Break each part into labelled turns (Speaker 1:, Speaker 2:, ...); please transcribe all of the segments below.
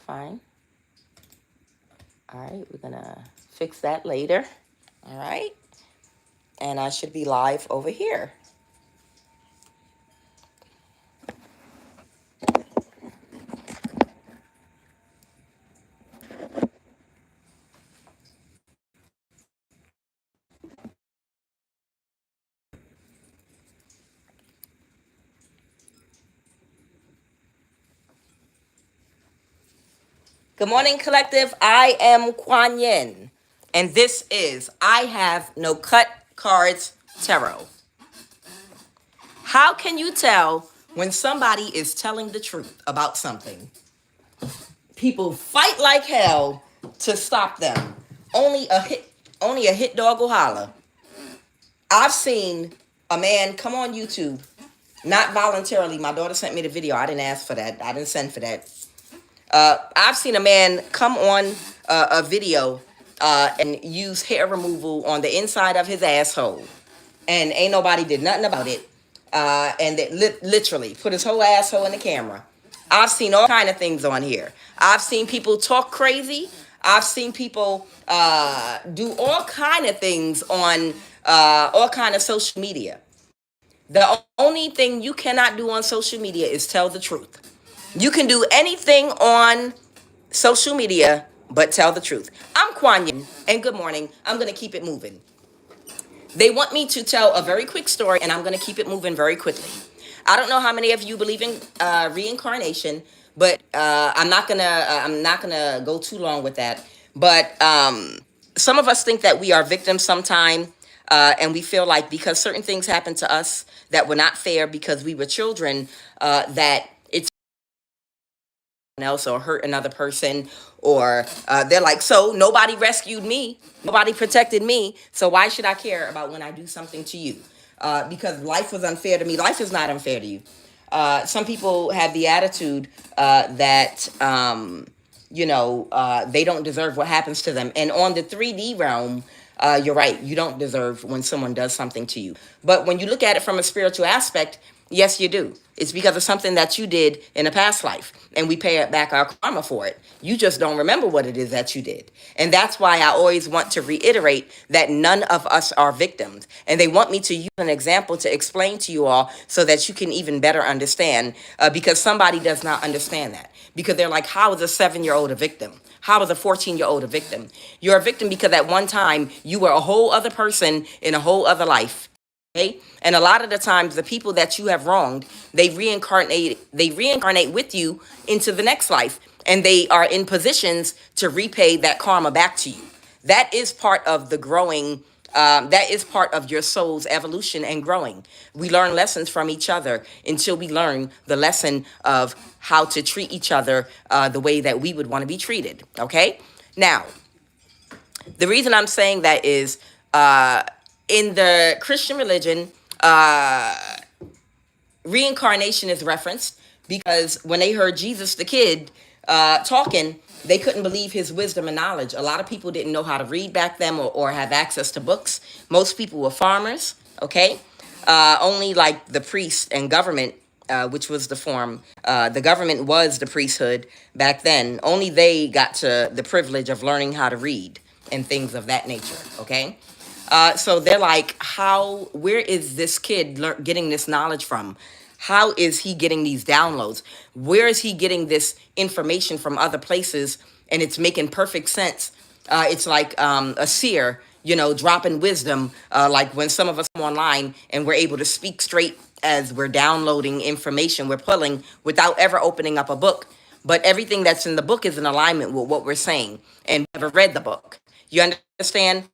Speaker 1: fine. All right, we're gonna fix that later. All right, and I should be live over here. Good morning, collective. I am QUAN, and this is I Have No Cut Cards Tarot. How can you tell when somebody is telling the truth about something? People fight like hell to stop them. Only a hit dog will holler. I've seen a man come on YouTube, not voluntarily. My daughter sent me the video. I didn't ask for that. I didn't send for that. I've seen a man come on a video and use hair removal on the inside of his asshole, and ain't nobody did nothing about it. And they literally put his whole asshole in the camera. I've seen all kind of things on here. I've seen people talk crazy. I've seen people do all kind of things on all kind of social media. The only thing you cannot do on social media is tell the truth. You can do anything on social media, but tell the truth. I'm QUAN, and good morning. I'm going to keep it moving. They want me to tell a very quick story, and I'm going to keep it moving very quickly. I don't know how many of you believe in reincarnation, but I'm not gonna go too long with that. But some of us think that we are victims sometime, and we feel like because certain things happen to us that were not fair because we were children, that it's else or hurt another person, or they're like, so nobody rescued me, nobody protected me, so why should I care about when I do something to you? Because life was unfair to me. Life is not unfair to you. Some people have the attitude that they don't deserve what happens to them. And on the 3D realm, you're right, you don't deserve when someone does something to you. But when you look at it from a spiritual aspect, yes, you do. It's because of something that you did in a past life, and we pay back our karma for it. You just don't remember what it is that you did. And that's why I always want to reiterate that none of us are victims. And they want me to use an example to explain to you all so that you can even better understand, because somebody does not understand that. Because they're like, how is a 7-year-old a victim? How is a 14-year-old a victim? You're a victim because at one time you were a whole other person in a whole other life. Okay? And a lot of the times, the people that you have wronged, they reincarnate with you into the next life, and they are in positions to repay that karma back to you. That is part of the growing. That is part of your soul's evolution and growing. We learn lessons from each other until we learn the lesson of how to treat each other the way that we would want to be treated. Okay? Now, the reason I'm saying that is in the Christian religion, reincarnation is referenced because when they heard Jesus the kid talking, they couldn't believe his wisdom and knowledge. A lot of people didn't know how to read back then or have access to books. Most people were farmers, okay? Only like the priest and government, which was the form, the government was the priesthood back then. Only they got to the privilege of learning how to read and things of that nature, okay? So they're like, where is this kid getting this knowledge from? How is he getting these downloads? Where is he getting this information from other places? And it's making perfect sense. It's like a seer, dropping wisdom, like when some of us come online and we're able to speak straight as we're downloading information, we're pulling without ever opening up a book. But everything that's in the book is in alignment with what we're saying. And we never read the book. You understand?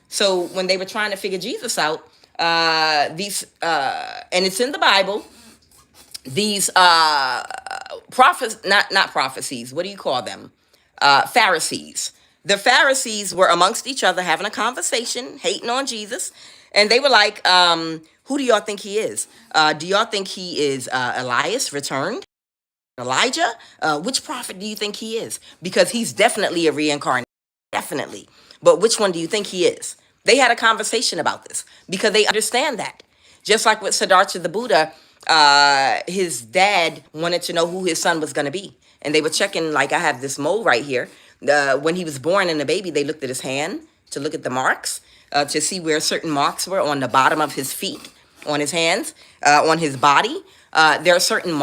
Speaker 1: So when they were trying to figure Jesus out, and it's in the Bible, these prophets, not prophecies, what do you call them? Pharisees. The Pharisees were amongst each other having a conversation, hating on Jesus. And they were like, who do y'all think he is? Do y'all think he is Elias returned? Elijah? Which prophet do you think he is? Because he's definitely a reincarnation. Definitely. But which one do you think he is? They had a conversation about this because they understand that. Just like with Siddhartha the Buddha, his dad wanted to know who his son was going to be. and they were checking, like I have this mole right here. When he was born and a baby, they looked at his hand to look at the marks, to see where certain marks were on the bottom of his feet, on his hands, on his body. There are certain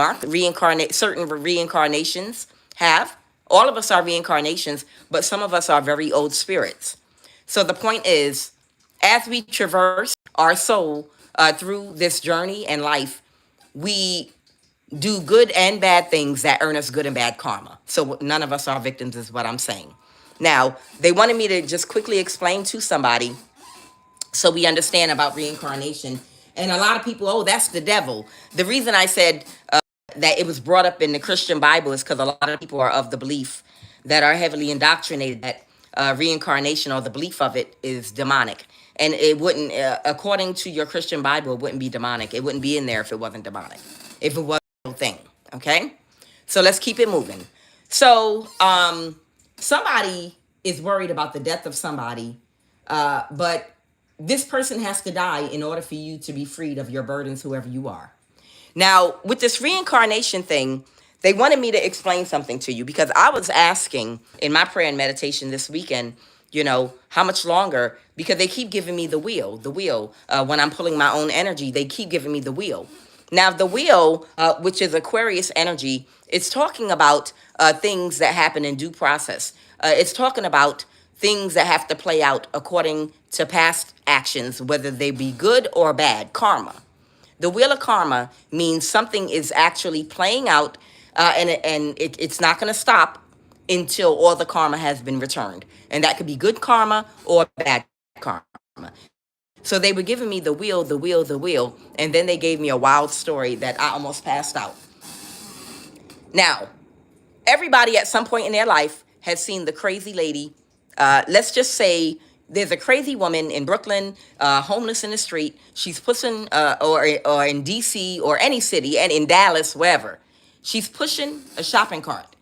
Speaker 1: certain reincarnations have. All of us are reincarnations, but some of us are very old spirits. So the point is, as we traverse our soul through this journey and life, we do good and bad things that earn us good and bad karma. So none of us are victims, is what I'm saying. Now, they wanted me to just quickly explain to somebody so we understand about reincarnation. And a lot of people, oh, that's the devil. The reason I said that it was brought up in the Christian Bible is because a lot of people are of the belief, that are heavily indoctrinated, that reincarnation, or the belief of it, is demonic. And it wouldn't, according to your Christian Bible, it wouldn't be demonic. It wouldn't be in there if it wasn't demonic, if it wasn't a real thing. Okay? So let's keep it moving. So somebody is worried about the death of somebody, but this person has to die in order for you to be freed of your burdens, whoever you are. Now, with this reincarnation thing, they wanted me to explain something to you, because I was asking in my prayer and meditation this weekend, how much longer, because they keep giving me the wheel, when I'm pulling my own energy, they keep giving me the wheel. Now, the wheel, which is Aquarius energy, it's talking about things that happen in due process. It's talking about things that have to play out according to past actions, whether they be good or bad, karma. The wheel of karma means something is actually playing out, and it's not going to stop until all the karma has been returned. And that could be good karma or bad karma. So they were giving me the wheel, and then they gave me a wild story that I almost passed out. Now, everybody at some point in their life has seen the crazy lady. Let's just say there's a crazy woman in Brooklyn, homeless in the street. She's pushing, or in DC or any city, and in Dallas, wherever. She's pushing a shopping cart.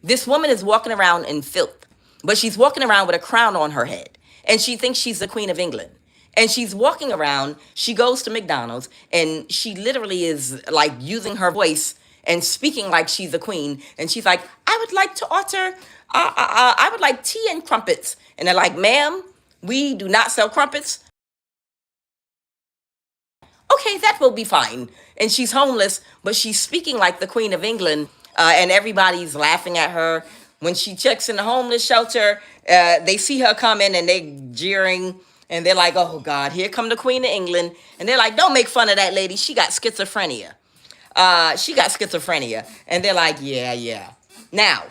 Speaker 1: This woman is walking around in filth, but she's walking around with a crown on her head, and she thinks she's the Queen of England. And she's walking around, she goes to McDonald's, and she literally is like using her voice and speaking like she's a queen. And she's like, I would like to order, I would like tea and crumpets. And they're like, ma'am, we do not sell crumpets. Okay, that will be fine. And she's homeless, but she's speaking like the Queen of England, and everybody's laughing at her. When she checks in the homeless shelter, they see her coming and they jeering, and they're like, oh God, here come the Queen of England. And they're like, don't make fun of that lady. She got schizophrenia. And they're like, yeah. Now,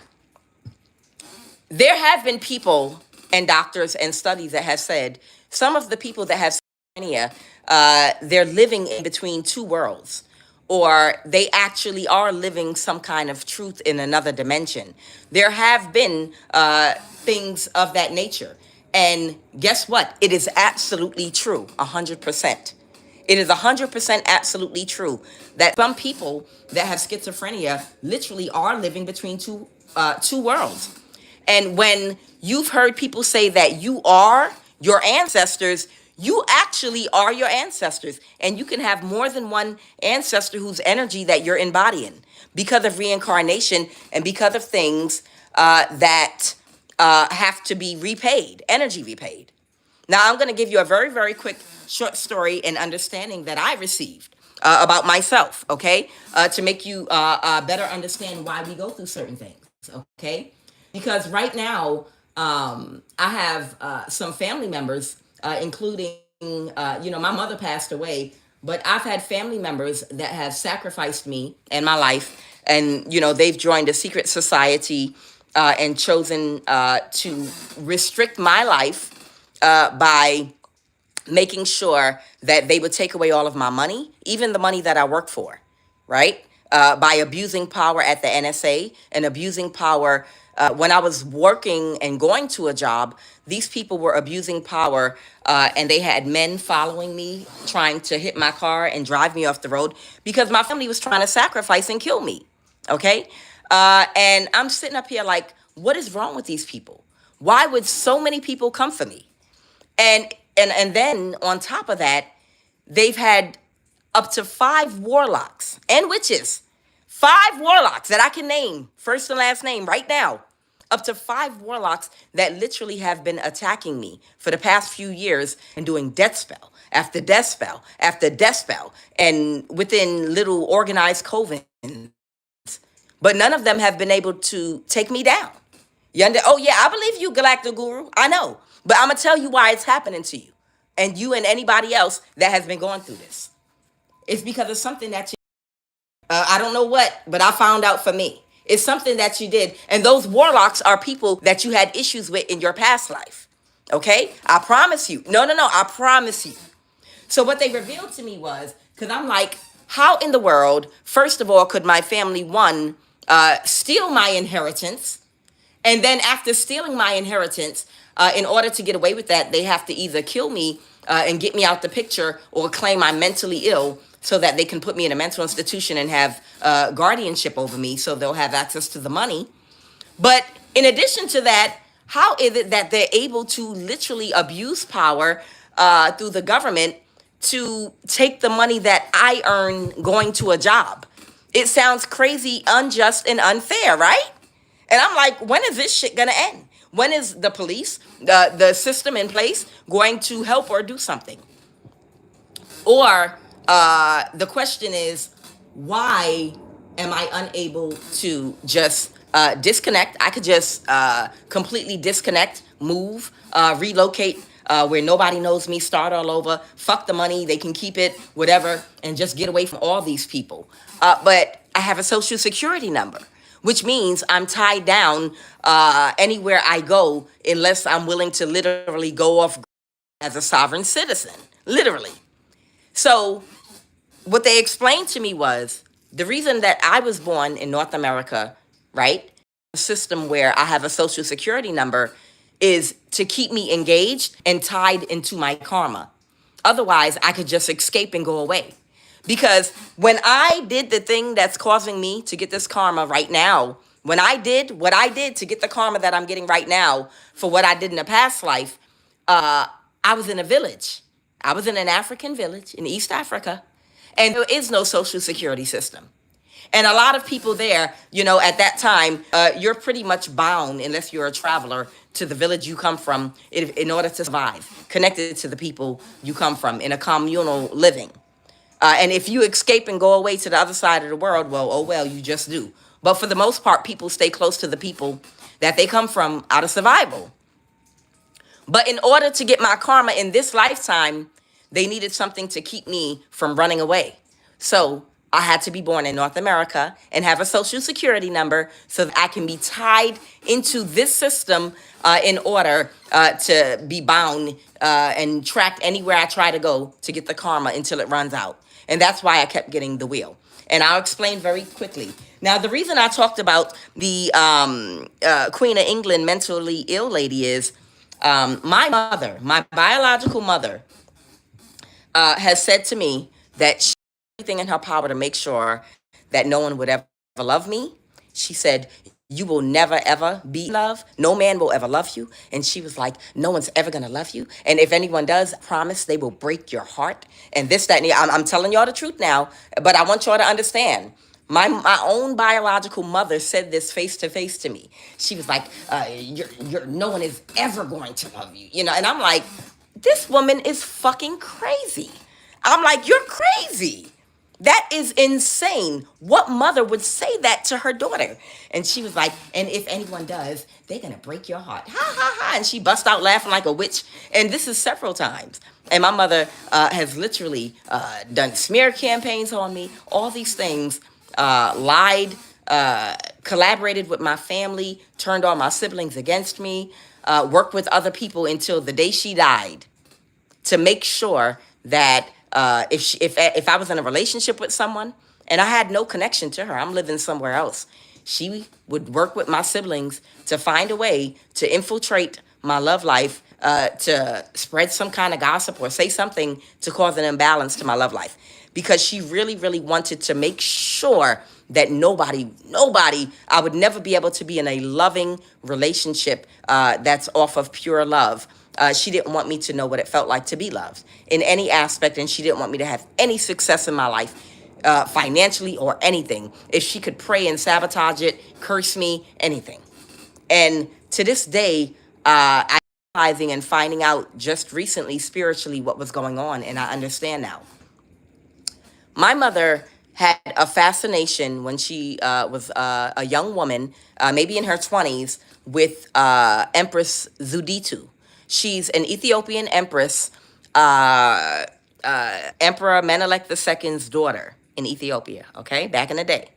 Speaker 1: there have been people and doctors and studies that have said some of the people that have schizophrenia, they're living in between two worlds, or they actually are living some kind of truth in another dimension. There have been things of that nature. And guess what? It is absolutely true, 100%. It is 100% absolutely true that some people that have schizophrenia literally are living between two worlds. And when you've heard people say that you are your ancestors, you actually are your ancestors. And you can have more than one ancestor whose energy that you're embodying because of reincarnation and because of things that have to be repaid, energy repaid. Now, I'm going to give you a very, very quick short story and understanding that I received about myself, okay, to make you better understand why we go through certain things, okay? Because right now, I have some family members, including, my mother passed away, but I've had family members that have sacrificed me and my life, and, they've joined a secret society and chosen to restrict my life by making sure that they would take away all of my money, even the money that I work for, right? By abusing power at the NSA and abusing power when I was working and going to a job. These people were abusing power, and they had men following me, trying to hit my car and drive me off the road because my family was trying to sacrifice and kill me, okay? And I'm sitting up here like, what is wrong with these people? Why would so many people come for me? And then on top of that, they've had up to 5 warlocks and witches 5 warlocks that I can name, first and last name right now. Up to 5 warlocks that literally have been attacking me for the past few years and doing death spell after death spell after death spell, and within little organized covens. But none of them have been able to take me down. Oh yeah, I believe you, Galactic Guru. I know. But I'm going to tell you why it's happening to you. And you and anybody else that has been going through this. It's because of something that you, I don't know what, but I found out for me. It's something that you did. And those warlocks are people that you had issues with in your past life. Okay? I promise you. No, I promise you. So what they revealed to me was, because I'm like, how in the world, first of all, could my family, one, steal my inheritance? And then after stealing my inheritance, in order to get away with that, they have to either kill me and get me out the picture, or claim I'm mentally ill so that they can put me in a mental institution and have guardianship over me, so they'll have access to the money. But in addition to that, how is it that they're able to literally abuse power through the government to take the money that I earn going to a job? It sounds crazy, unjust, and unfair, right? And I'm like, when is this shit gonna end? When is the police, the system in place, going to help or do something? Or the question is, why am I unable to just disconnect? I could just completely disconnect, move, relocate where nobody knows me, start all over, fuck the money, they can keep it, whatever, and just get away from all these people. But I have a social security number, which means I'm tied down anywhere I go, unless I'm willing to literally go off as a sovereign citizen, literally. So what they explained to me was, the reason that I was born in North America, right, a system where I have a social security number, is to keep me engaged and tied into my karma. Otherwise, I could just escape and go away. Because when I did the thing that's causing me to get this karma right now, when I did what I did to get the karma that I'm getting right now for what I did in a past life, I was in a village. I was in an African village in East Africa, and there is no social security system. And a lot of people there, at that time, you're pretty much bound, unless you're a traveler, to the village you come from in order to survive, connected to the people you come from in a communal living. And if you escape and go away to the other side of the world, well, oh well, you just do. But for the most part, people stay close to the people that they come from out of survival. But in order to get my karma in this lifetime, they needed something to keep me from running away. So I had to be born in North America and have a social security number so that I can be tied into this system in order to be bound and tracked anywhere I try to go to get the karma until it runs out. And that's why I kept getting the wheel. And I'll explain very quickly. Now, the reason I talked about the Queen of England mentally ill lady is my mother, my biological mother, has said to me that she did everything in her power to make sure that no one would ever love me. She said, you will never, ever be loved. No man will ever love you. And she was like, no one's ever going to love you. And if anyone does, I promise they will break your heart. And this, that, and I'm telling y'all the truth now, but I want y'all to understand. My own biological mother said this face to face to me. She was like, no one is ever going to love you. And I'm like, this woman is fucking crazy. I'm like, you're crazy. That is insane. What mother would say that to her daughter? And she was like, and if anyone does, they're going to break your heart. Ha, ha, ha. And she bust out laughing like a witch. And this is several times. And my mother has literally done smear campaigns on me, all these things, lied, collaborated with my family, turned all my siblings against me, worked with other people until the day she died to make sure that if I was in a relationship with someone and I had no connection to her, I'm living somewhere else, she would work with my siblings to find a way to infiltrate my love life, to spread some kind of gossip or say something to cause an imbalance to my love life. Because she really, really wanted to make sure that nobody, I would never be able to be in a loving relationship that's off of pure love. She didn't want me to know what it felt like to be loved in any aspect, and she didn't want me to have any success in my life financially or anything. If she could pray and sabotage it, curse me, anything. And to this day, I'm realizing and finding out just recently spiritually what was going on, and I understand now. My mother had a fascination when she was a young woman, maybe in her 20s, with Empress Zuditu. She's an Ethiopian empress, uh, Emperor Menelik II's daughter in Ethiopia, okay, back in the day.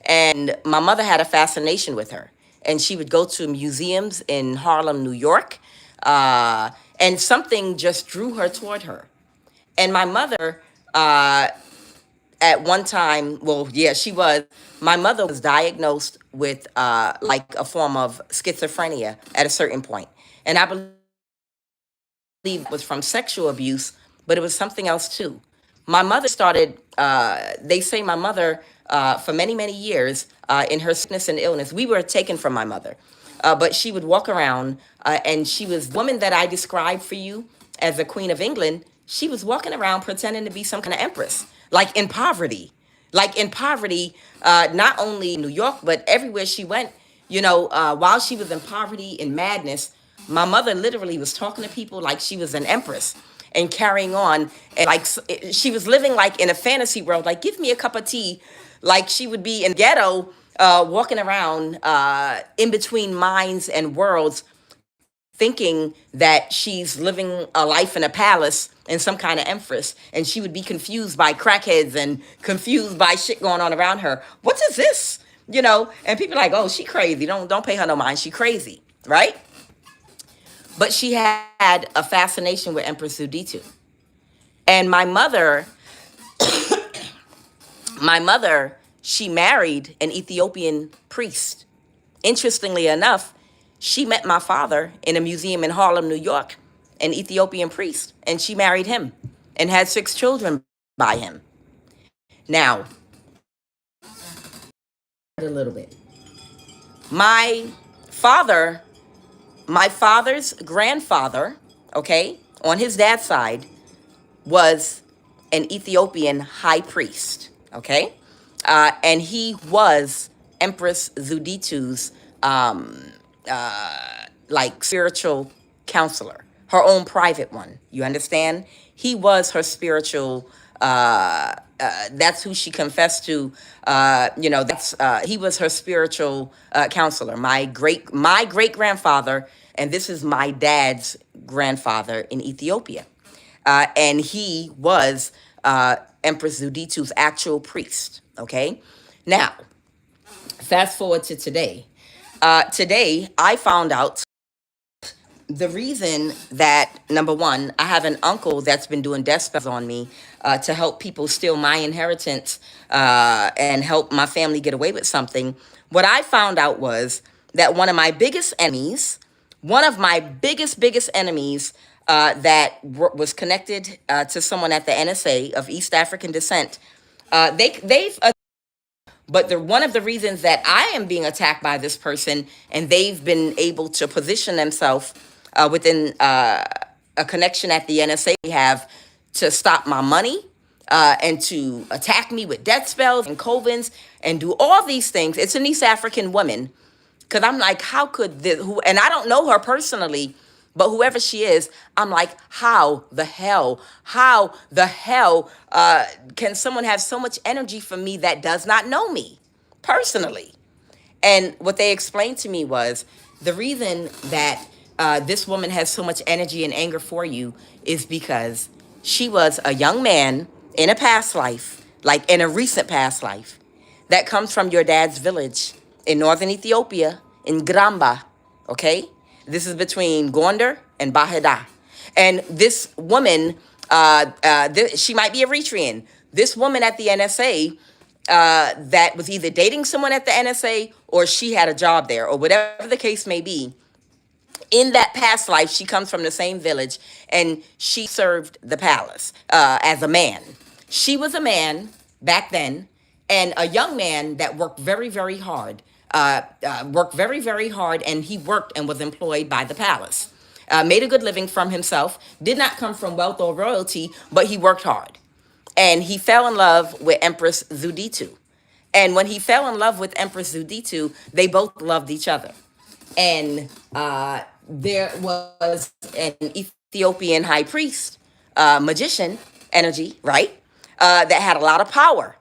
Speaker 1: And my mother had a fascination with her. And she would go to museums in Harlem, New York, and something just drew her toward her. And my mother, at one time, well, yeah, my mother was diagnosed with like a form of schizophrenia at a certain point. And I believe it was from sexual abuse, but it was something else too. My mother started, they say my mother, for many, many years, in her sickness and illness, we were taken from my mother. But she would walk around, and she was the woman that I described for you as the Queen of England. She was walking around pretending to be some kind of empress, like in poverty. Like in poverty, not only in New York, but everywhere she went, while she was in poverty, in madness, my mother literally was talking to people like she was an empress and carrying on. And like she was living like in a fantasy world, like, give me a cup of tea. Like she would be in ghetto, walking around in between minds and worlds, thinking that she's living a life in a palace and some kind of empress, and she would be confused by crackheads and confused by shit going on around her. What is this? And people are like, oh, she crazy. Don't pay her no mind. She crazy, right? But she had a fascination with Empress Zuditu. And my mother, she married an Ethiopian priest. Interestingly enough, she met my father in a museum in Harlem, New York, an Ethiopian priest, and she married him and had 6 children by him. Now, a little bit. My father, my father's grandfather, okay, on his dad's side, was an Ethiopian high priest, okay? And he was Empress Zuditu's like spiritual counselor, her own private one. You understand? He was her spiritual. That's who she confessed to. That's he was her spiritual counselor. My great grandfather, and this is my dad's grandfather in Ethiopia, and he was Empress Zuditu's actual priest. Okay, now fast forward to today. Today, I found out the reason that, number one, I have an uncle that's been doing death spells on me to help people steal my inheritance and help my family get away with something. What I found out was that one of my biggest enemies was connected to someone at the NSA of East African descent. They've but one of the reasons that I am being attacked by this person, and they've been able to position themselves within a connection at the NSA have to stop my money and to attack me with death spells and covens and do all these things. It's an East African woman. Because I'm like, how could this, and I don't know her personally, but whoever she is, I'm like, how the hell can someone have so much energy for me that does not know me personally? And what they explained to me was the reason that this woman has so much energy and anger for you is because she was a young man in a past life, like in a recent past life, that comes from your dad's village in northern Ethiopia, in Gramba, okay? This is between Gondar and Bahida. And this woman, she might be Eritrean. This woman at the NSA that was either dating someone at the NSA or she had a job there or whatever the case may be. In that past life, she comes from the same village and she served the palace as a man. She was a man back then and a young man that worked very, very hard. And he worked and was employed by the palace. Made a good living from himself, did not come from wealth or royalty, but he worked hard. and he fell in love with Empress Zuditu. And when he fell in love with Empress Zuditu, they both loved each other. And there was an Ethiopian high priest, magician energy, right? That had a lot of power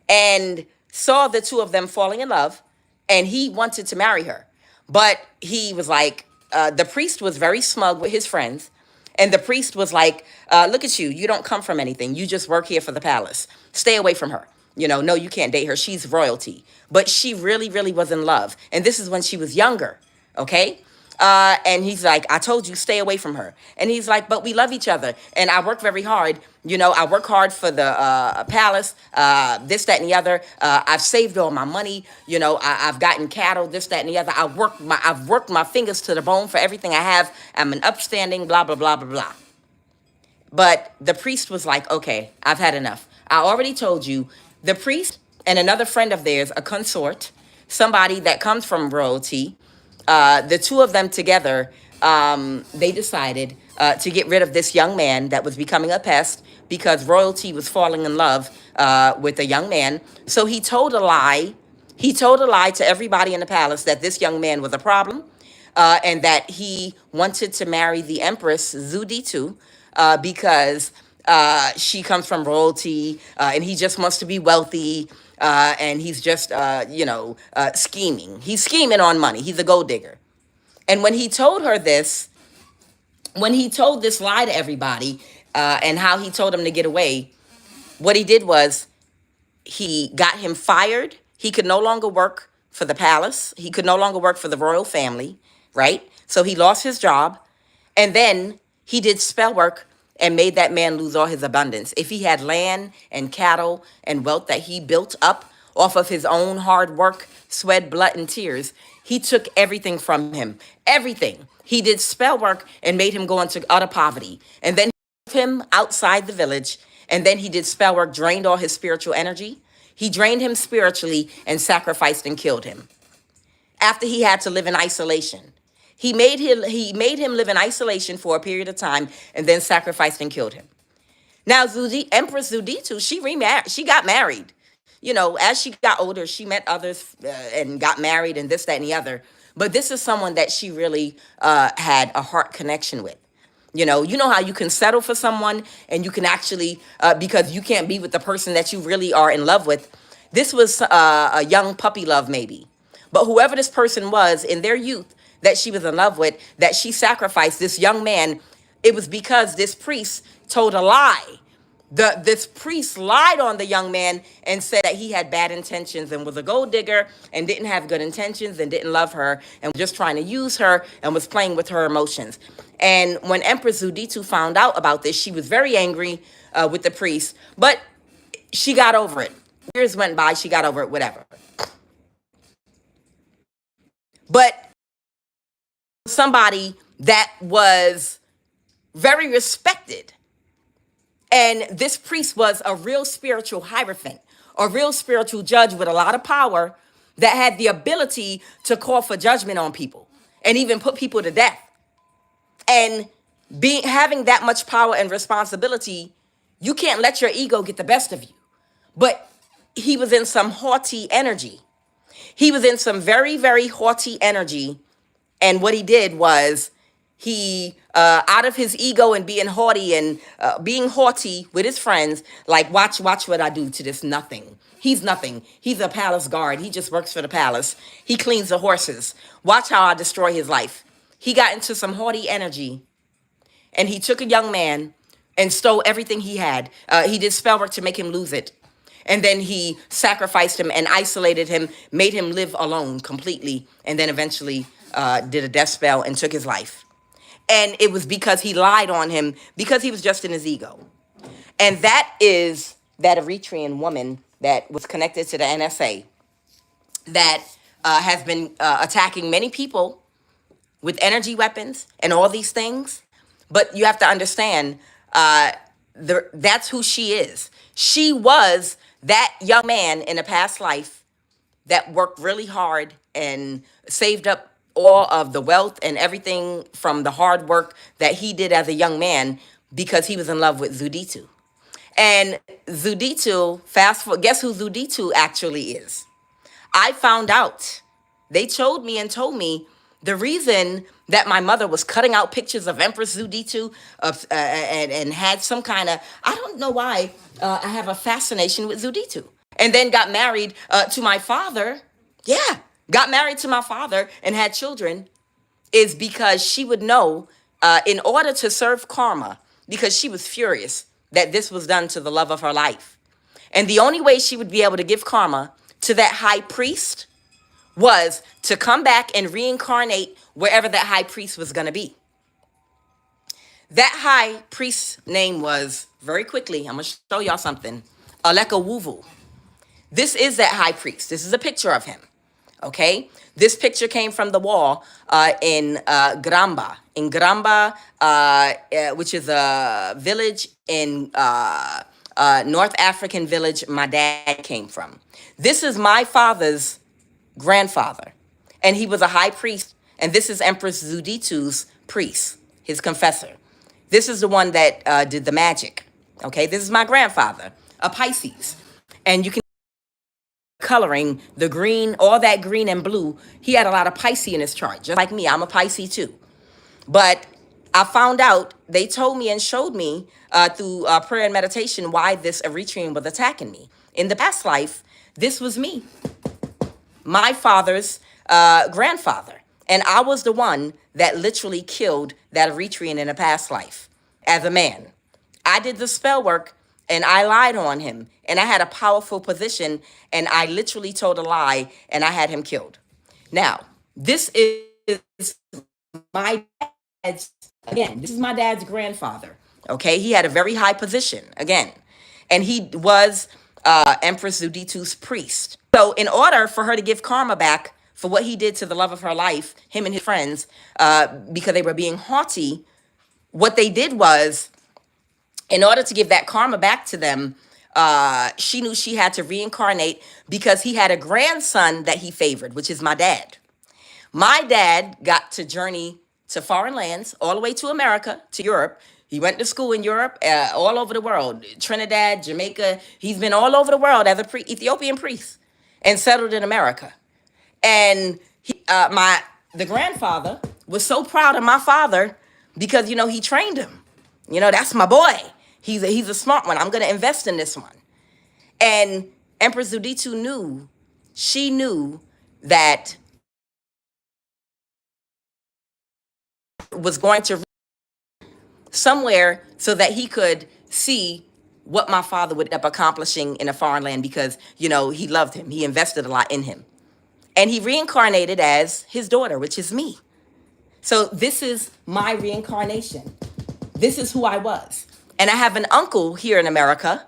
Speaker 1: and saw the two of them falling in love, and he wanted to marry her. But he was like, the priest was very smug with his friends. And the priest was like, look at you. You don't come from anything. You just work here for the palace. Stay away from her. No, you can't date her. She's royalty. But she really, really was in love. And this is when she was younger. Okay? And he's like, I told you, stay away from her. And he's like, but we love each other. And I work very hard. I work hard for the palace, this, that, and the other. I've saved all my money. I've gotten cattle, this, that, and the other. I've worked my fingers to the bone for everything I have. I'm an upstanding, blah, blah, blah, blah, blah. But the priest was like, okay, I've had enough. I already told you. The priest and another friend of theirs, a consort, somebody that comes from royalty, the two of them together, they decided to get rid of this young man that was becoming a pest because royalty was falling in love with a young man. So he told a lie. He told a lie to everybody in the palace that this young man was a problem, and that he wanted to marry the Empress Zuditu because she comes from royalty, and he just wants to be wealthy. And he's just, scheming. He's scheming on money. He's a gold digger. And when he told her this, when he told this lie to everybody, and how he told him to get away, what he did was he got him fired. He could no longer work for the palace. He could no longer work for the royal family, right? So he lost his job. And then he did spell work and made that man lose all his abundance. If he had land and cattle and wealth that he built up off of his own hard work, sweat, blood, and tears, he took everything from him. Everything. He did spell work and made him go into utter poverty. And then he put him outside the village. And then he did spell work, drained all his spiritual energy. He drained him spiritually and sacrificed and killed him. After he had to live in isolation. He made him live in isolation for a period of time and then sacrificed and killed him. Now, Empress Zuditu, she remarried. She got married. As she got older, she met others and got married and this, that, and the other. But this is someone that she really had a heart connection with. You know how you can settle for someone and you can actually, because you can't be with the person that you really are in love with. This was a young puppy love maybe. But whoever this person was in their youth that she was in love with, that she sacrificed this young man, it was because this priest told a lie. This priest lied on the young man and said that he had bad intentions and was a gold digger and didn't have good intentions and didn't love her and was just trying to use her and was playing with her emotions. And when Empress Zuditu found out about this, she was very angry with the priest, but she got over it. Years went by, she got over it, whatever. But somebody that was very respected. And this priest was a real spiritual hierophant, a real spiritual judge with a lot of power that had the ability to call for judgment on people and even put people to death. And having that much power and responsibility, you can't let your ego get the best of you. But he was in some haughty energy. He was in some very, very haughty energy. And what he did was he, out of his ego and being haughty and being haughty with his friends, like, watch what I do to this nothing. He's nothing. He's a palace guard. He just works for the palace. He cleans the horses. Watch how I destroy his life. He got into some haughty energy, and he took a young man and stole everything he had. He did spell work to make him lose it. And then he sacrificed him and isolated him, made him live alone completely, and then eventually did a death spell and took his life. And it was because he lied on him, because he was just in his ego. And that is that Eritrean woman that was connected to the NSA that has been attacking many people with energy weapons and all these things. But you have to understand, that's who she is. She was that young man in a past life that worked really hard and saved up all of the wealth and everything from the hard work that he did as a young man because he was in love with Zuditu. And Zuditu, fast forward, guess who Zuditu actually is? I found out. They told me and told me the reason that my mother was cutting out pictures of Empress Zuditu and had some kind of, I don't know why, I have a fascination with Zuditu. And then got married to my father. Yeah, got married to my father and had children is because she would know in order to serve karma, because she was furious that this was done to the love of her life. And the only way she would be able to give karma to that high priest was to come back and reincarnate wherever that high priest was going to be. That high priest's name was, very quickly, I'm going to show y'all something, Aleka Wuvu. This is that high priest. This is a picture of him. Okay? This picture came from the wall in Gramba. In Gramba, which is a village in North African village my dad came from. This is my father's grandfather, and he was a high priest, and this is Empress Zuditu's priest, his confessor. This is the one that did the magic. Okay, this is my grandfather, a Pisces, and you can coloring the green, all that green and blue. He had a lot of Pisces in his chart, just like me. I'm a Pisces too. But I found out, they told me and showed me through prayer and meditation why this Eritrean was attacking me. In the past life, this was me, my father's grandfather. And I was the one that literally killed that Eritrean in a past life as a man. I did the spell work and I lied on him. And I had a powerful position and I literally told a lie and I had him killed. Now, this is my dad's, again, this is my dad's grandfather. Okay, he had a very high position, again. And he was Empress Zuditu's priest. So in order for her to give karma back for what he did to the love of her life, him and his friends, because they were being haughty, what they did was, in order to give that karma back to them, she knew she had to reincarnate because he had a grandson that he favored, which is my dad. My dad got to journey to foreign lands, all the way to America, to Europe. He went to school in Europe, all over the world, Trinidad, Jamaica. He's been all over the world as a Ethiopian priest and settled in America. And the grandfather was so proud of my father because, he trained him. That's my boy. He's a smart one. I'm going to invest in this one. And Empress Zuditu knew that was going to somewhere so that he could see what my father would end up accomplishing in a foreign land because, he loved him. He invested a lot in him. And he reincarnated as his daughter, which is me. So this is my reincarnation. This is who I was. And I have an uncle here in America,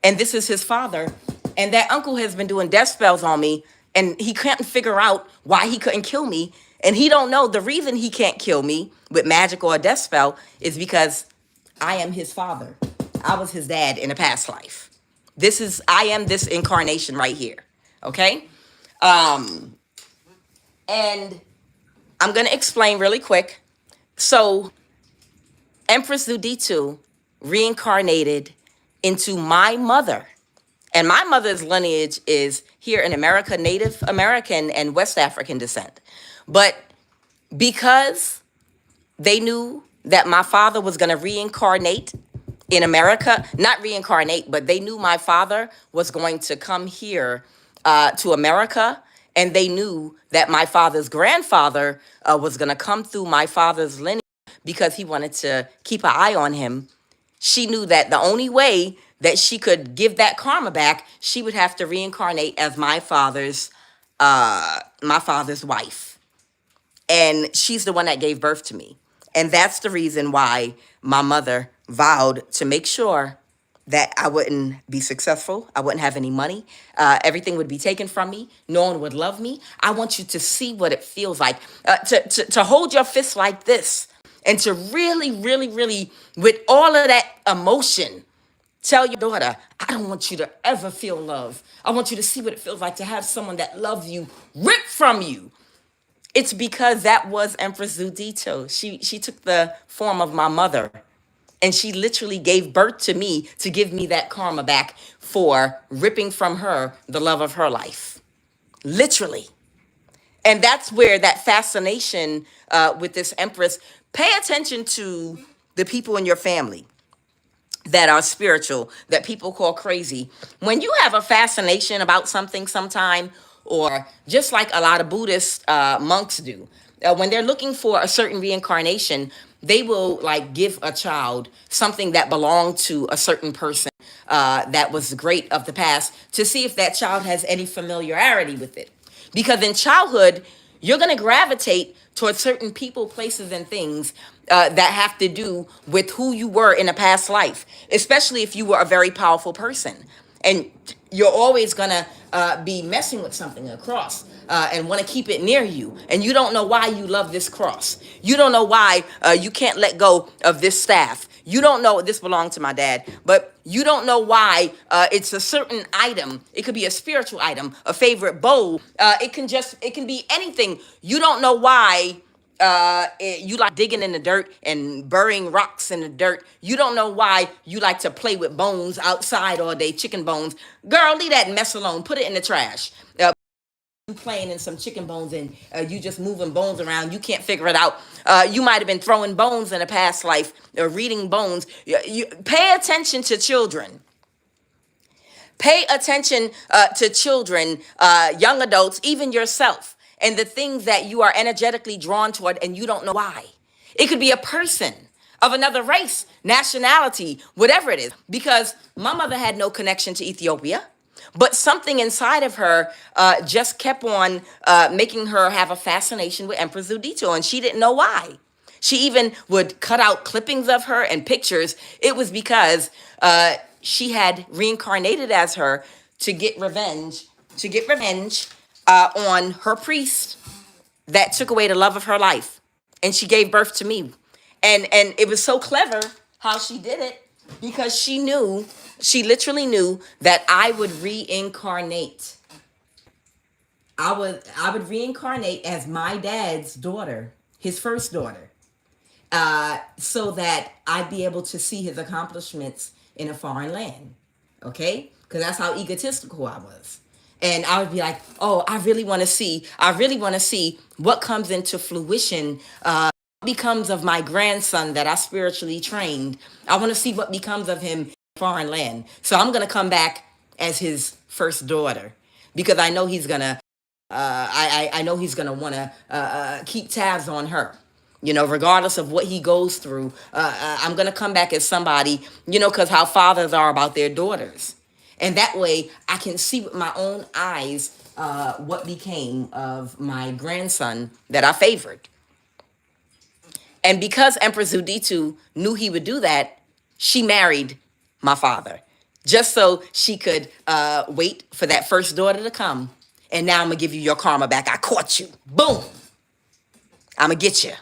Speaker 1: and this is his father. And that uncle has been doing death spells on me, and he couldn't figure out why he couldn't kill me. And he don't know the reason he can't kill me with magic or a death spell is because I am his father. I was his dad in a past life. I am this incarnation right here. Okay? And I'm going to explain really quick. So Empress Zuditu reincarnated into my mother. And my mother's lineage is here in America, Native American and West African descent. But because they knew that my father was going to reincarnate in America, not reincarnate, but they knew my father was going to come here to America. And they knew that my father's grandfather was going to come through my father's lineage because he wanted to keep an eye on him. She knew that the only way that she could give that karma back, she would have to reincarnate as my father's wife. And she's the one that gave birth to me. And that's the reason why my mother vowed to make sure that I wouldn't be successful. I wouldn't have any money. Everything would be taken from me. No one would love me. I want you to see what it feels like to hold your fist like this and to really, really, really, with all of that emotion, tell your daughter, I don't want you to ever feel love. I want you to see what it feels like to have someone that loves you ripped from you. It's because that was Empress Zuditu. She took the form of my mother. And she literally gave birth to me to give me that karma back for ripping from her the love of her life. Literally. And that's where that fascination with this empress, pay attention to the people in your family that are spiritual, that people call crazy. When you have a fascination about something sometime, or just like a lot of Buddhist monks do, when they're looking for a certain reincarnation, they will like give a child something that belonged to a certain person that was great of the past, to see if that child has any familiarity with it. Because in childhood, you're going to gravitate towards certain people, places, and things that have to do with who you were in a past life, especially if you were a very powerful person. And you're always going to be messing with something, a cross, and want to keep it near you. And you don't know why you love this cross. You don't know why you can't let go of this staff. You don't know, this belonged to my dad, but you don't know why it's a certain item. It could be a spiritual item, a favorite bowl. It can be anything. You don't know why you like digging in the dirt and burying rocks in the dirt. You don't know why you like to play with bones outside all day, chicken bones. Girl, leave that mess alone. Put it in the trash. Playing in some chicken bones, and you just moving bones around. You can't figure it out. You might have been throwing bones in a past life or reading bones. You pay attention to children. Pay attention to children, young adults, even yourself, and the things that you are energetically drawn toward, and you don't know why. It could be a person of another race, nationality, whatever it is. Because my mother had no connection to Ethiopia. But something inside of her just kept on making her have a fascination with Empress Zudito, and she didn't know why. She even would cut out clippings of her and pictures. It was because she had reincarnated as her to get revenge, on her priest that took away the love of her life. And she gave birth to me. And it was so clever how she did it, because she literally knew that I would reincarnate. I would reincarnate as my dad's daughter, his first daughter, so that I'd be able to see his accomplishments in a foreign land. Okay? Because that's how egotistical I was. And I would be like, oh, I really want to see what comes into fruition, becomes of my grandson that I spiritually trained. I want to see what becomes of him in foreign land. So I'm going to come back as his first daughter, because I know he's going to, I know he's going to want to keep tabs on her. You know, regardless of what he goes through, I'm going to come back as somebody, because how fathers are about their daughters. And that way I can see with my own eyes what became of my grandson that I favored. And because Empress Zudito knew he would do that, she married my father, just so she could wait for that first daughter to come. And now I'm going to give you your karma back. I caught you. Boom. I'm going to get you.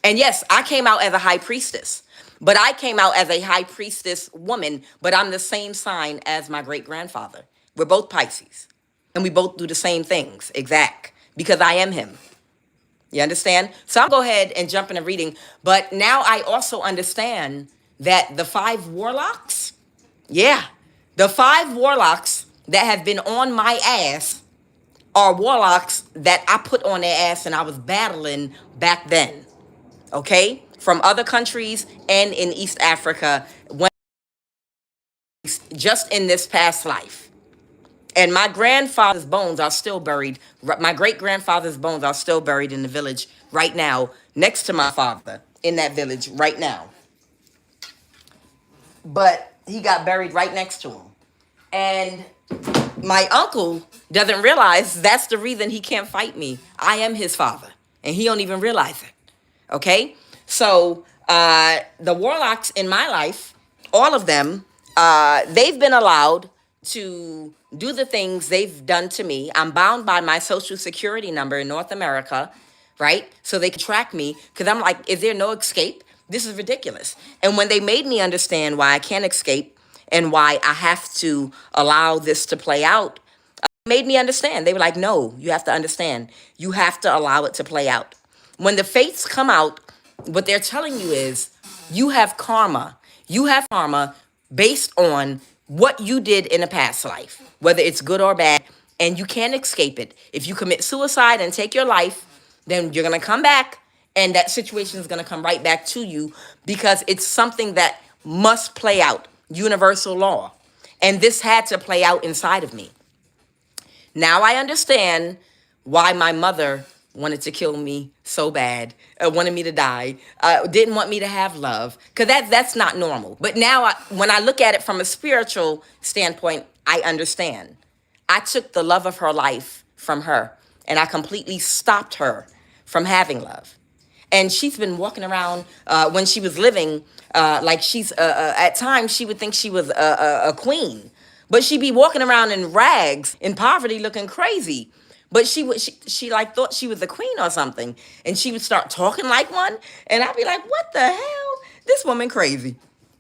Speaker 1: And yes, I came out as a high priestess, but I came out as a high priestess woman, but I'm the same sign as my great-grandfather. We're both Pisces, and we both do the same things, exact, because I am him. You understand? So I'll go ahead and jump into reading. But now I also understand that the 5 warlocks, the 5 warlocks that have been on my ass are warlocks that I put on their ass and I was battling back then. Okay? From other countries and in East Africa, just in this past life. And my grandfather's bones are still buried. My great-grandfather's bones are still buried in the village right now, next to my father, in that village right now. But he got buried right next to him. And my uncle doesn't realize that's the reason he can't fight me. I am his father, and he don't even realize it. Okay? So the warlocks in my life, all of them, they've been allowed to do the things they've done to me. I'm bound by my social security number in North America, right? So they can track me, because I'm like, is there no escape? This is ridiculous. And when they made me understand why I can't escape and why I have to allow this to play out, made me understand. They were like, no, you have to understand. You have to allow it to play out. When the fates come out, what they're telling you is You have karma. You have karma based on what you did in a past life, whether it's good or bad, and you can't escape it. If you commit suicide and take your life, then you're going to come back, and that situation is going to come right back to you because it's something that must play out, universal law. And this had to play out inside of me. Now I understand why my mother wanted to kill me so bad, wanted me to die, didn't want me to have love, because that's not normal. But now when I look at it from a spiritual standpoint, I understand. I took the love of her life from her, and I completely stopped her from having love. And she's been walking around when she was living like she's, at times she would think she was a queen. But she'd be walking around in rags, in poverty, looking crazy. But she like thought she was a queen or something. And she would start talking like one. And I'd be like, what the hell? This woman crazy.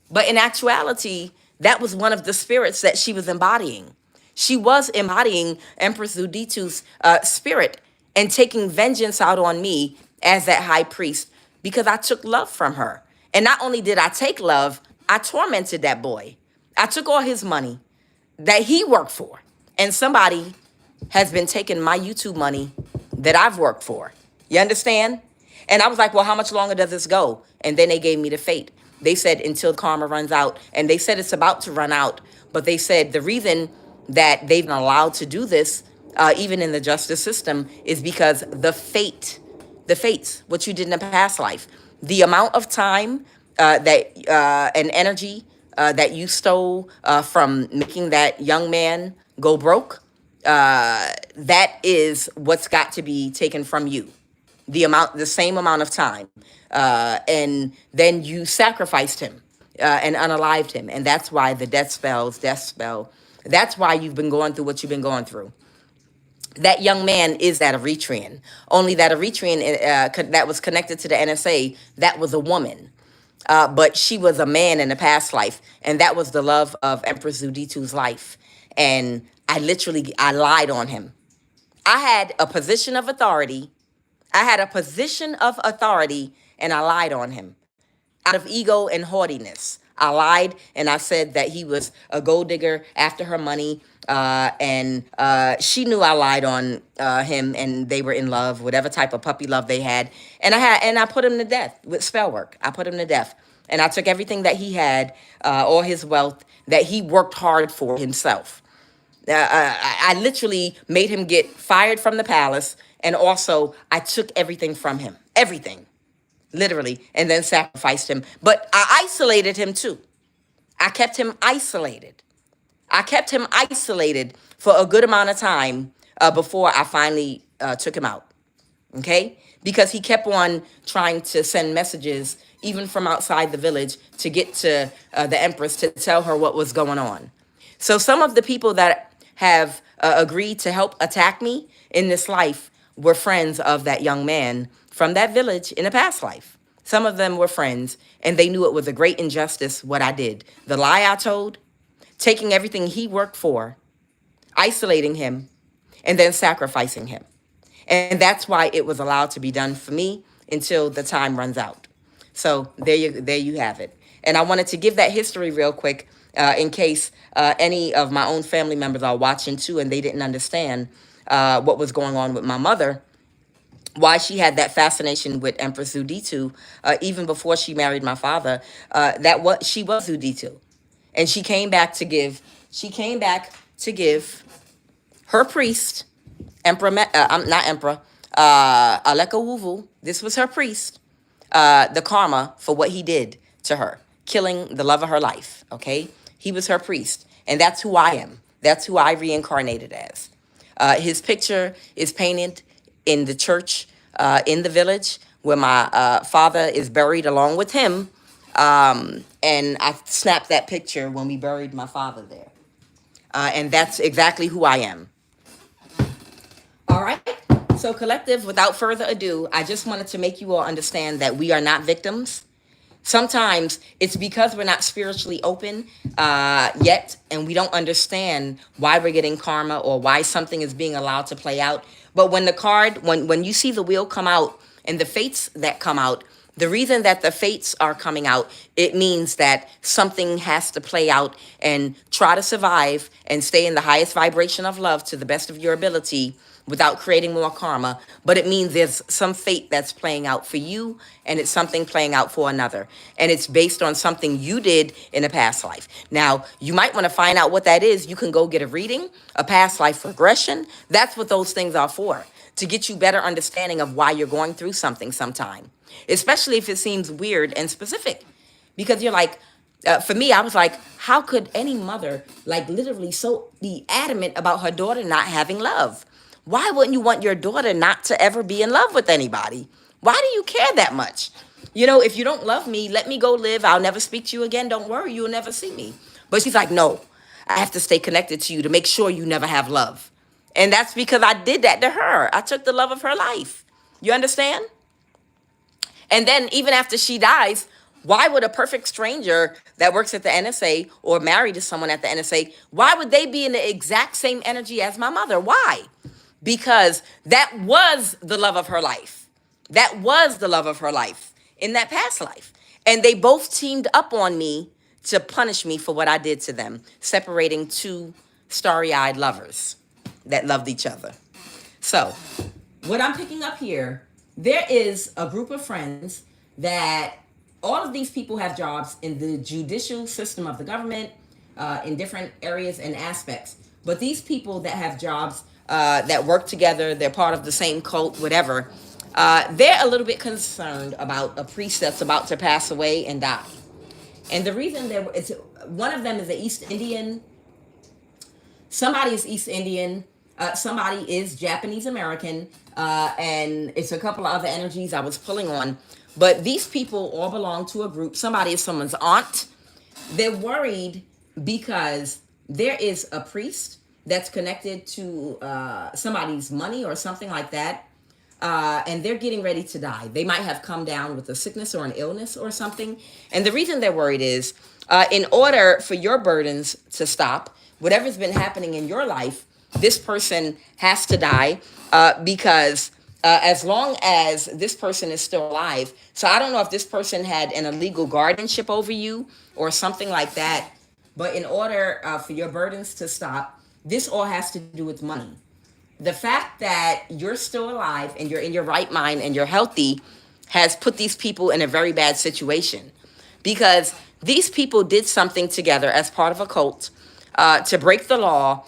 Speaker 1: But in actuality, that was one of the spirits that she was embodying. She was embodying Empress Zuditu's spirit and taking vengeance out on me as that high priest because I took love from her. And not only did I take love, I tormented that boy. I took all his money that he worked for. And somebody has been taking my YouTube money that I've worked for. You understand? And I was like, well, how much longer does this go? And then they gave me the fate. They said until karma runs out. And they said it's about to run out. But they said the reason that they've been allowed to do this, even in the justice system, is because the fates, what you did in a past life, the amount of time and energy that you stole from making that young man go broke, that is what's got to be taken from you. The same amount of time. And then you sacrificed him and unalived him. And that's why the death spell. That's why you've been going through what you've been going through. That young man is that Eritrean. Only that Eritrean that was connected to the NSA, that was a woman. But she was a man in a past life. And that was the love of Empress Zuditu's life. And I lied on him. I had a position of authority. And I lied on him. Out of ego and haughtiness. I lied and I said that he was a gold digger after her money. And she knew I lied on him and they were in love, whatever type of puppy love they had. And I put him to death with spell work. I put him to death. And I took everything that he had, all his wealth that he worked hard for himself. I literally made him get fired from the palace. And also I took everything from him, everything. Literally, and then sacrificed him. But I isolated him too. I kept him isolated. For a good amount of time before I finally took him out. Okay? Because he kept on trying to send messages, even from outside the village, to get to the Empress to tell her what was going on. So some of the people that have agreed to help attack me in this life were friends of that young man from that village in a past life. Some of them were friends, and they knew it was a great injustice what I did. The lie I told, taking everything he worked for, isolating him, and then sacrificing him. And that's why it was allowed to be done for me until the time runs out. So there you have it. And I wanted to give that history real quick in case any of my own family members are watching too, and they didn't understand what was going on with my mother. Why she had that fascination with Empress Zuditu, even before she married my father, she was Zuditu. And she came back to give her priest, Aleka Wuvu, this was her priest, the karma for what he did to her, killing the love of her life, okay? He was her priest, and that's who I am. That's who I reincarnated as. His picture is painted in the church in the village where my father is buried along with him. And I snapped that picture when we buried my father there. And that's exactly who I am. All right. So collective, without further ado, I just wanted to make you all understand that we are not victims. Sometimes it's because we're not spiritually open yet, and we don't understand why we're getting karma or why something is being allowed to play out. But when the card, when you see the wheel come out and the fates that come out, The reason that the fates are coming out, it means that something has to play out and try to survive and stay in the highest vibration of love to the best of your ability without creating more karma. But it means there's some fate that's playing out for you, and it's something playing out for another. And it's based on something you did in a past life. Now, you might want to find out what that is. You can go get a reading, a past life regression. That's what those things are for, to get you better understanding of why you're going through something sometime, especially if it seems weird and specific. Because you're like, for me, I was like, how could any mother, like, literally so be adamant about her daughter not having love? Why wouldn't you want your daughter not to ever be in love with anybody? Why do you care that much? You know, if you don't love me, let me go live. I'll never speak to you again. Don't worry, you'll never see me. But she's like, no, I have to stay connected to you to make sure you never have love. And that's because I did that to her. I took the love of her life. You understand? And then even after she dies, why would a perfect stranger that works at the NSA or married to someone at the NSA, why would they be in the exact same energy as my mother? Why? Because that was the love of her life. That was the love of her life in that past life. And they both teamed up on me to punish me for what I did to them, separating two starry-eyed lovers that loved each other. So what I'm picking up here, there is a group of friends that all of these people have jobs in the judicial system of the government, in different areas and aspects. But these people that have jobs that work together, they're part of the same cult, whatever, they're a little bit concerned about a priest that's about to pass away and die. And the reason one of them is an East Indian. Somebody is East Indian. Somebody is Japanese American. And it's a couple of other energies I was pulling on. But these people all belong to a group. Somebody is someone's aunt. They're worried because there is a priest that's connected to somebody's money or something like that. And they're getting ready to die. They might have come down with a sickness or an illness or something. And the reason they're worried is in order for your burdens to stop, whatever's been happening in your life, this person has to die because as long as this person is still alive. So I don't know if this person had an illegal guardianship over you or something like that. But in order for your burdens to stop, this all has to do with money. The fact that you're still alive and you're in your right mind and you're healthy has put these people in a very bad situation, because these people did something together as part of a cult to break the law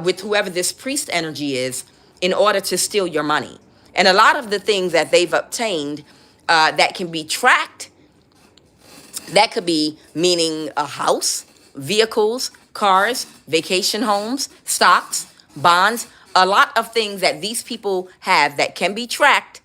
Speaker 1: with whoever this priest energy is in order to steal your money. And a lot of the things that they've obtained that can be tracked, that could be meaning a house, vehicles, cars, vacation homes, stocks, bonds. A lot of things that these people have that can be tracked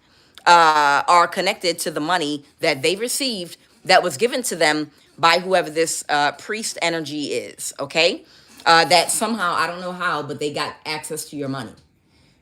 Speaker 1: are connected to the money that they received that was given to them by whoever this priest energy is, okay? That somehow, I don't know how, but they got access to your money.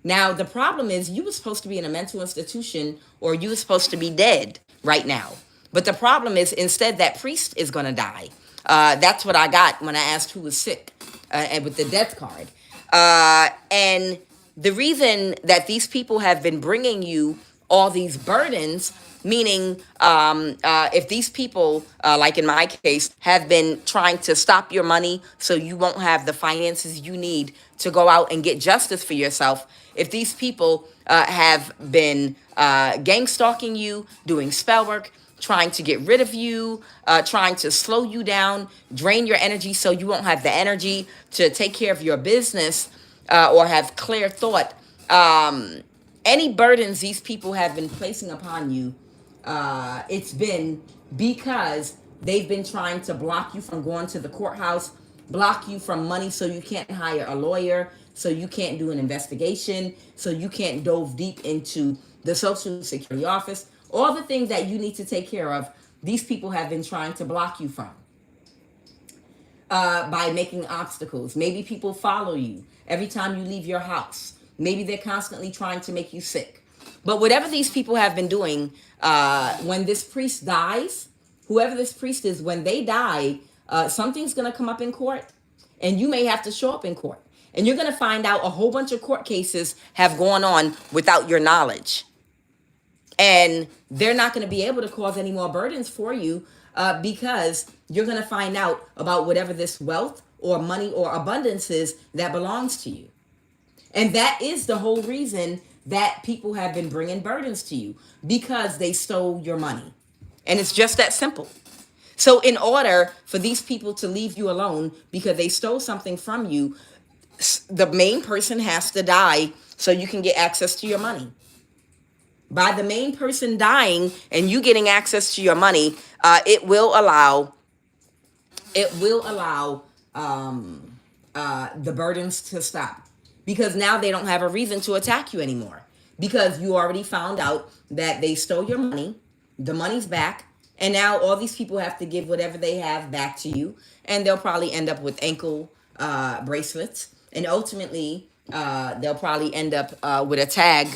Speaker 1: Now, the problem is you were supposed to be in a mental institution or you were supposed to be dead right now. But the problem is instead that priest is going to die. That's what I got when I asked who was sick and with the death card. And the reason that these people have been bringing you all these burdens, meaning if these people, like in my case, have been trying to stop your money so you won't have the finances you need to go out and get justice for yourself, if these people have been gang stalking you, doing spell work, trying to get rid of you, trying to slow you down, drain your energy so you won't have the energy to take care of your business or have clear thought. Any burdens these people have been placing upon you, it's been because they've been trying to block you from going to the courthouse, block you from money so you can't hire a lawyer, so you can't do an investigation, so you can't dove deep into the Social Security office. All the things that you need to take care of, these people have been trying to block you from by making obstacles. Maybe people follow you every time you leave your house. Maybe they're constantly trying to make you sick. But whatever these people have been doing, when this priest dies, whoever this priest is, when they die, something's going to come up in court and you may have to show up in court. And you're going to find out a whole bunch of court cases have gone on without your knowledge. And they're not going to be able to cause any more burdens for you because you're going to find out about whatever this wealth or money or abundance is that belongs to you. And that is the whole reason that people have been bringing burdens to you, because they stole your money. And it's just that simple. So in order for these people to leave you alone because they stole something from you, the main person has to die so you can get access to your money. By the main person dying and you getting access to your money, it will allow the burdens to stop, because now they don't have a reason to attack you anymore, because you already found out that they stole your money, the money's back, and now all these people have to give whatever they have back to you, and they'll probably end up with ankle bracelets, and ultimately they'll probably end up with a tag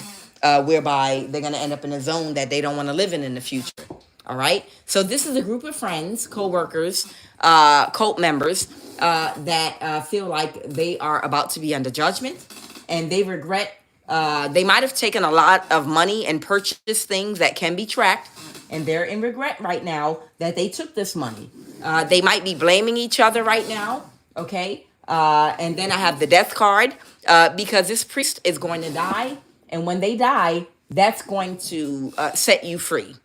Speaker 1: whereby they're going to end up in a zone that they don't want to live in the future. All right. So this is a group of friends, co-workers, cult members that feel like they are about to be under judgment, and they regret. They might have taken a lot of money and purchased things that can be tracked, and they're in regret right now that they took this money. They might be blaming each other right now. Okay. And then I have the death card because this priest is going to die. And when they die, that's going to set you free,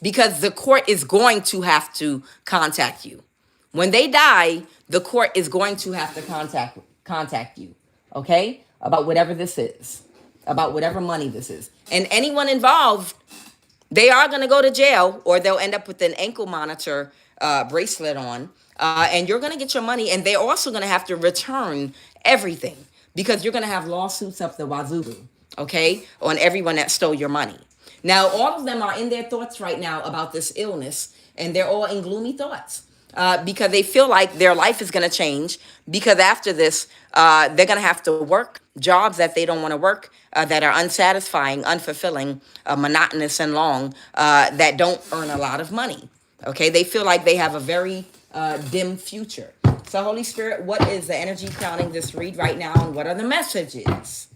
Speaker 1: because the court is going to have to contact you. When they die, the court is going to have to contact you, okay, about whatever this is, about whatever money this is. And anyone involved, they are going to go to jail, or they'll end up with an ankle monitor bracelet on, and you're going to get your money, and they're also going to have to return everything, because you're going to have lawsuits up the wazoo, okay, on everyone that stole your money. Now, all of them are in their thoughts right now about this illness, and they're all in gloomy thoughts because they feel like their life is going to change, because after this, they're going to have to work jobs that they don't want to work, that are unsatisfying, unfulfilling, monotonous, and long, that don't earn a lot of money, okay? They feel like they have a very dim future. So, Holy Spirit, what is the energy crowning this read right now, and what are the messages?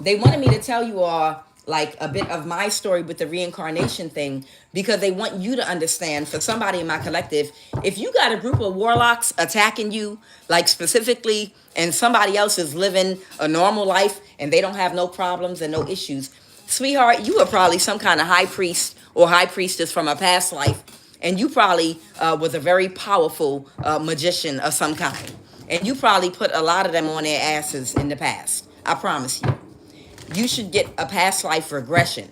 Speaker 1: They wanted me to tell you all like a bit of my story with the reincarnation thing, because they want you to understand, for somebody in my collective, if you got a group of warlocks attacking you, like specifically, and somebody else is living a normal life and they don't have no problems and no issues, sweetheart, you are probably some kind of high priest or high priestess from a past life. And you probably was a very powerful magician of some kind. And you probably put a lot of them on their asses in the past. I promise you. You should get a past life regression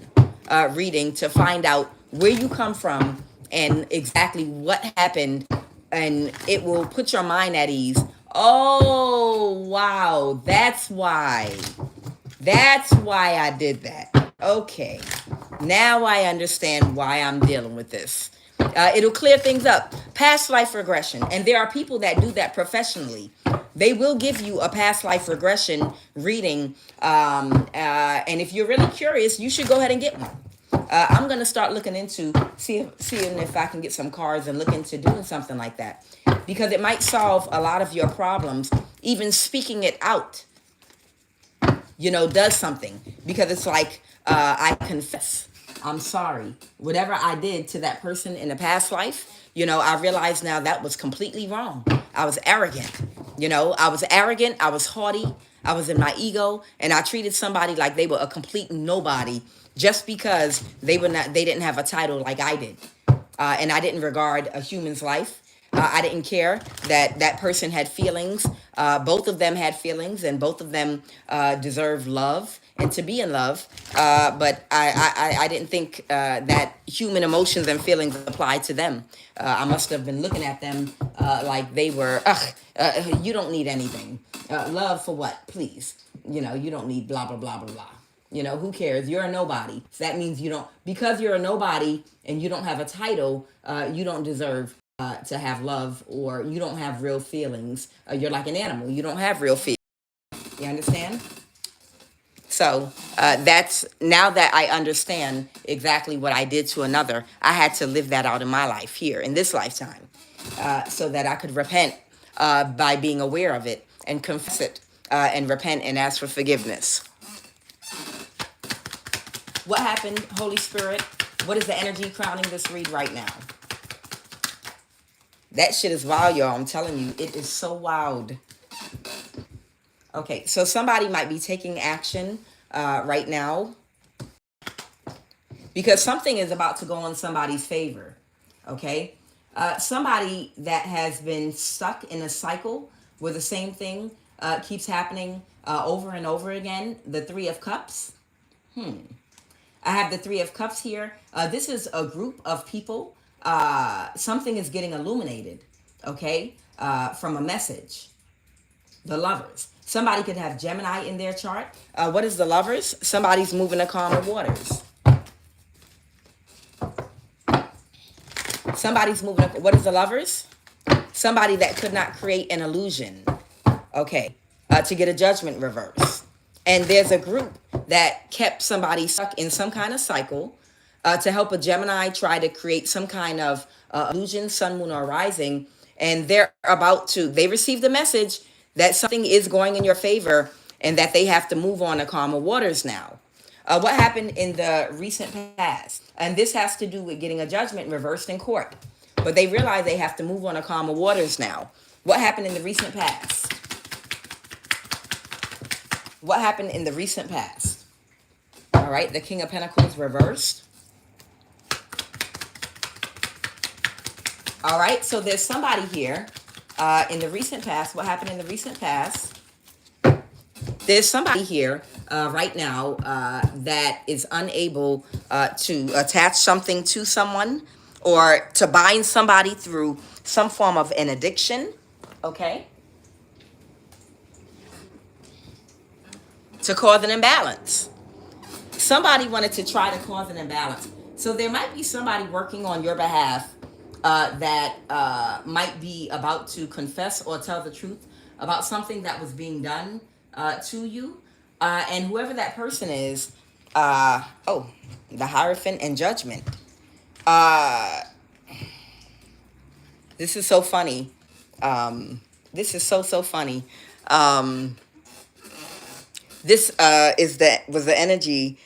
Speaker 1: reading to find out where you come from and exactly what happened. And it will put your mind at ease. Oh, wow. That's why. That's why I did that. Okay. Now I understand why I'm dealing with this. It'll clear things up. Past life regression. And there are people that do that professionally. They will give you a past life regression reading. And if you're really curious, you should go ahead and get one. I'm going to start looking into seeing if I can get some cards and look into doing something like that. Because it might solve a lot of your problems. Even speaking it out, does something. Because it's like, I confess. I'm sorry. Whatever I did to that person in a past life, I realize now that was completely wrong. I was arrogant. I was arrogant. I was haughty. I was in my ego, and I treated somebody like they were a complete nobody just because they didn't have a title like I did. And I didn't regard a human's life. I didn't care that person had feelings. Both of them had feelings, and both of them deserved love and to be in love. But I didn't think that human emotions and feelings applied to them. I must have been looking at them like they were, you don't need anything. Love for what? Please. You don't need blah, blah, blah, blah, blah. Who cares? You're a nobody. So that means because you're a nobody and you don't have a title, you don't deserve to have love, or you don't have real feelings. You're like an animal. You don't have real feelings. You understand? So that's, now that I understand exactly what I did to another, I had to live that out in my life here in this lifetime, so that I could repent by being aware of it and confess it and repent and ask for forgiveness. What happened, Holy Spirit? What is the energy crowning this read right now? That shit is wild, y'all. I'm telling you, it is so wild. Okay, so somebody might be taking action right now because something is about to go in somebody's favor. Okay, somebody that has been stuck in a cycle where the same thing keeps happening over and over again. The Three of Cups. I have the Three of Cups here. This is a group of people. Something is getting illuminated, okay, from a message. The Lovers. Somebody could have Gemini in their chart. What is the Lovers? Somebody's moving to calmer waters. Somebody's moving. What is the Lovers? Somebody that could not create an illusion, okay, to get a judgment reverse. And there's a group that kept somebody stuck in some kind of cycle to help a Gemini try to create some kind of illusion, sun, moon, or rising. And they're about to, they received a message that something is going in your favor and that they have to move on to calmer waters now. What happened in the recent past? And this has to do with getting a judgment reversed in court. But they realize they have to move on to calmer waters now. What happened in the recent past? What happened in the recent past? All right, the King of Pentacles reversed. All right, so there's somebody here in the recent past. What happened in the recent past? There's somebody here right now that is unable to attach something to someone or to bind somebody through some form of an addiction, okay? To cause an imbalance. Somebody wanted to try to cause an imbalance. So there might be somebody working on your behalf that might be about to confess or tell the truth about something that was being done to you. And whoever that person is, the Hierophant and Judgment. This is so funny. This is so funny. This was the energy.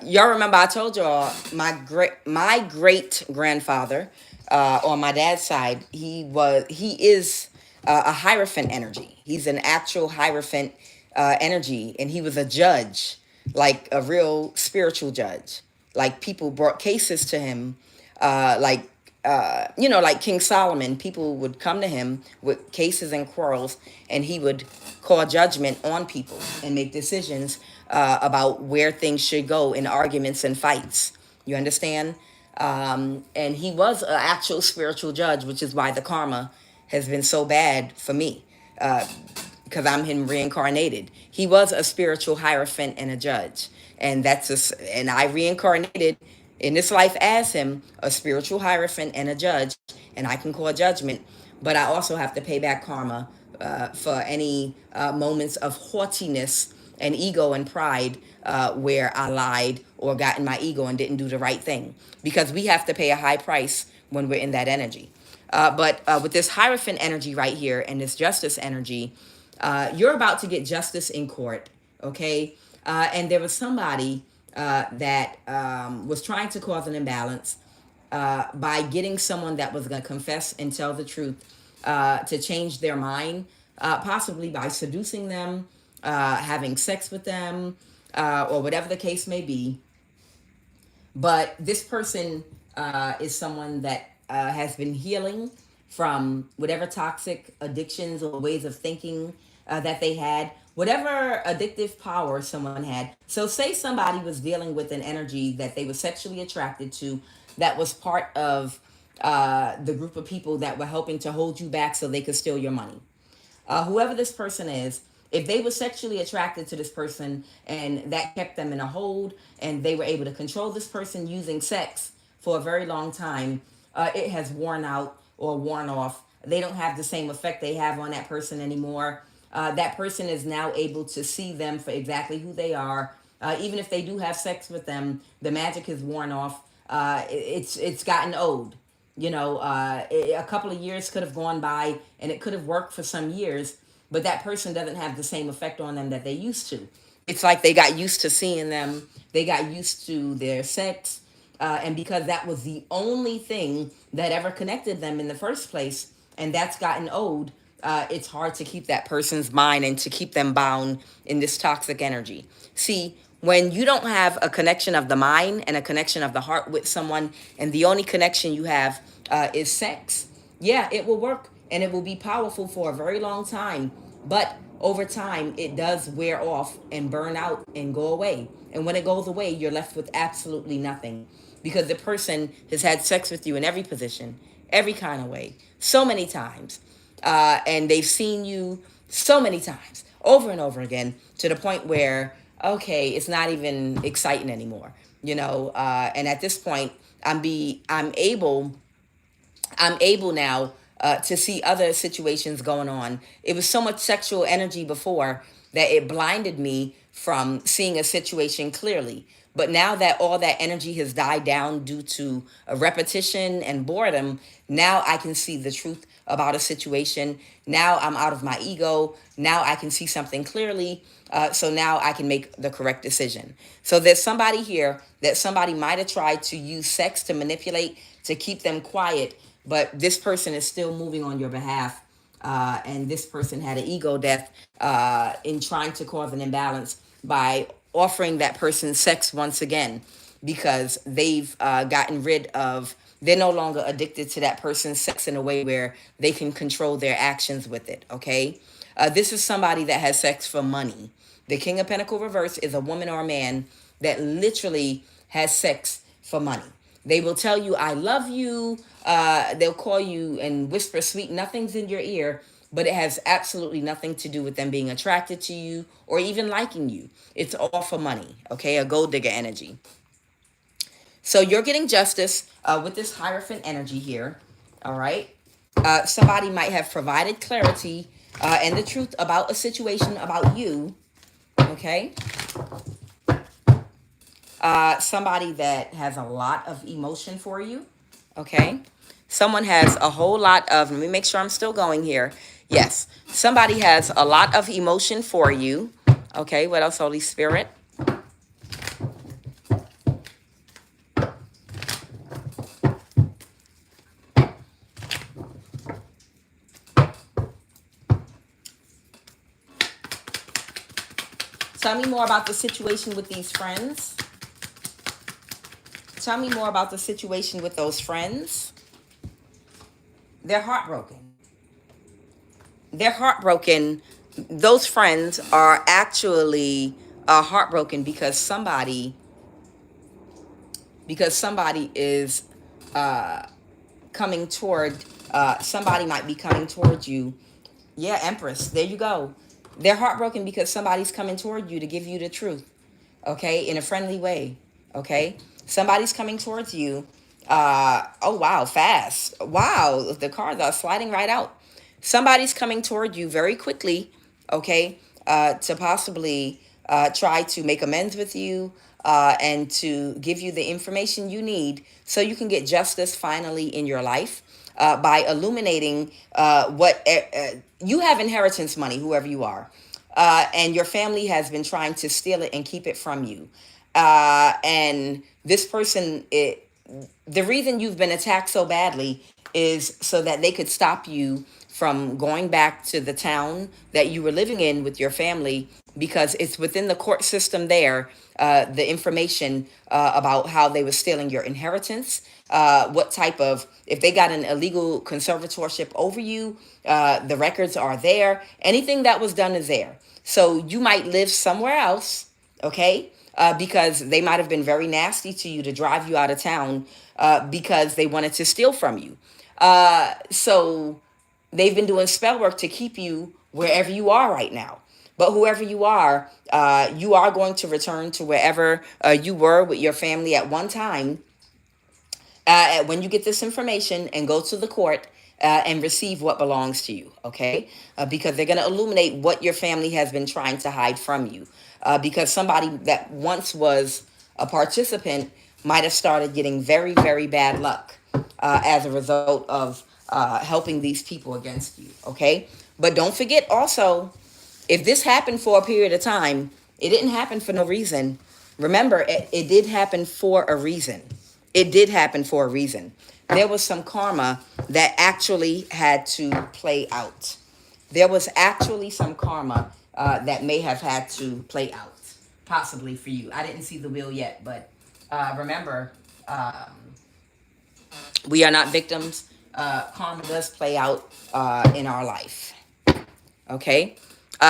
Speaker 1: Y'all remember I told y'all my great grandfather on my dad's side, he is a Hierophant energy. He's an actual Hierophant energy, and he was a judge, like a real spiritual judge. Like people brought cases to him, like King Solomon. People would come to him with cases and quarrels, and he would call judgment on people and make decisions about where things should go in arguments and fights. You understand? And he was an actual spiritual judge, which is why the karma has been so bad for me, because I'm him reincarnated. He was a spiritual Hierophant and a judge, and and I reincarnated in this life as him, a spiritual Hierophant and a judge, and I can call judgment, but I also have to pay back karma for any moments of haughtiness and ego and pride where I lied or got in my ego and didn't do the right thing, because we have to pay a high price when we're in that energy. But with this Hierophant energy right here and this Justice energy, you're about to get justice in court, okay? And there was somebody that was trying to cause an imbalance by getting someone that was going to confess and tell the truth to change their mind, possibly by seducing them, having sex with them, or whatever the case may be. But this person is someone that has been healing from whatever toxic addictions or ways of thinking that they had, whatever addictive power someone had. So say somebody was dealing with an energy that they were sexually attracted to that was part of the group of people that were helping to hold you back so they could steal your money. Whoever this person is, if they were sexually attracted to this person and that kept them in a hold and they were able to control this person using sex for a very long time, it has worn out or worn off. They don't have the same effect they have on that person anymore. That person is now able to see them for exactly who they are. Even if they do have sex with them, the magic is worn off. It's gotten old. A couple of years could have gone by and it could have worked for some years, but that person doesn't have the same effect on them that they used to, It's like they got used to seeing them. They got used to their sex. And because that was the only thing that ever connected them in the first place, and that's gotten old, it's hard to keep that person's mind and to keep them bound in this toxic energy. See, when you don't have a connection of the mind and a connection of the heart with someone, and the only connection you have is sex, yeah, it will work and it will be powerful for a very long time. But over time, it does wear off and burn out and go away. And when it goes away, you're left with absolutely nothing, because the person has had sex with you in every position, every kind of way, so many times. And they've seen you so many times, over and over again, to the point where, okay, it's not even exciting anymore, you know. And at this point, I'm able now to see other situations going on. It was so much sexual energy before that it blinded me from seeing a situation clearly. But now that all that energy has died down due to a repetition and boredom, now I can see the truth about a situation. Now I'm out of my ego. Now I can see something clearly. So now I can make the correct decision. So there's somebody here that somebody might have tried to use sex to manipulate, to keep them quiet, but this person is still moving on your behalf. And this person had an ego death in trying to cause an imbalance by offering that person sex once again, because they've gotten rid of, they're no longer addicted to that person's sex in a way where they can control their actions with it, okay? This is somebody that has sex for money. The King of Pentacles reverse is a woman or a man that literally has sex for money. They will tell you, I love you. They'll call you and whisper sweet nothings in your ear, but it has absolutely nothing to do with them being attracted to you or even liking you. It's all for money, okay? A gold digger energy. So you're getting justice with this Hierophant energy here, all right? Somebody might have provided clarity and the truth about a situation about you, okay? Somebody that has a lot of emotion for you, okay? Someone has a whole lot of, let me make sure I'm still going here. Yes, somebody has a lot of emotion for you, okay? What else, Holy Spirit? Tell me more about the situation with these friends. Tell me more about the situation with those friends. They're heartbroken. They're heartbroken. Those friends are actually heartbroken because somebody is coming toward, somebody might be coming towards you. Yeah, Empress, there you go. They're heartbroken because somebody's coming toward you to give you the truth, okay, in a friendly way, okay? Somebody's coming towards you. Oh, wow, fast. Wow, the cards are sliding right out. Somebody's coming toward you very quickly, okay, to possibly try to make amends with you and to give you the information you need so you can get justice finally in your life. By illuminating what you have inheritance money, whoever you are, and your family has been trying to steal it and keep it from you. And this person, the reason you've been attacked so badly is so that they could stop you from going back to the town that you were living in with your family, because it's within the court system there, the information about how they were stealing your inheritance, what type of, if they got an illegal conservatorship over you, the records are there. Anything that was done is there. So you might live somewhere else, okay? Because they might have been very nasty to you to drive you out of town because they wanted to steal from you. So they've been doing spell work to keep you wherever you are right now. But whoever you are going to return to wherever you were with your family at one time when you get this information, and go to the court and receive what belongs to you, okay? Because they're going to illuminate what your family has been trying to hide from you. Because somebody that once was a participant might have started getting very, very bad luck as a result of helping these people against you, okay? But don't forget also, if this happened for a period of time, It didn't happen for no reason. Remember, it did happen for a reason. It did happen for a reason. There was some karma that actually had to play out. There was actually some karma that may have had to play out, possibly for you. I didn't see the wheel yet, but remember, we are not victims. Karma does play out in our life. Okay?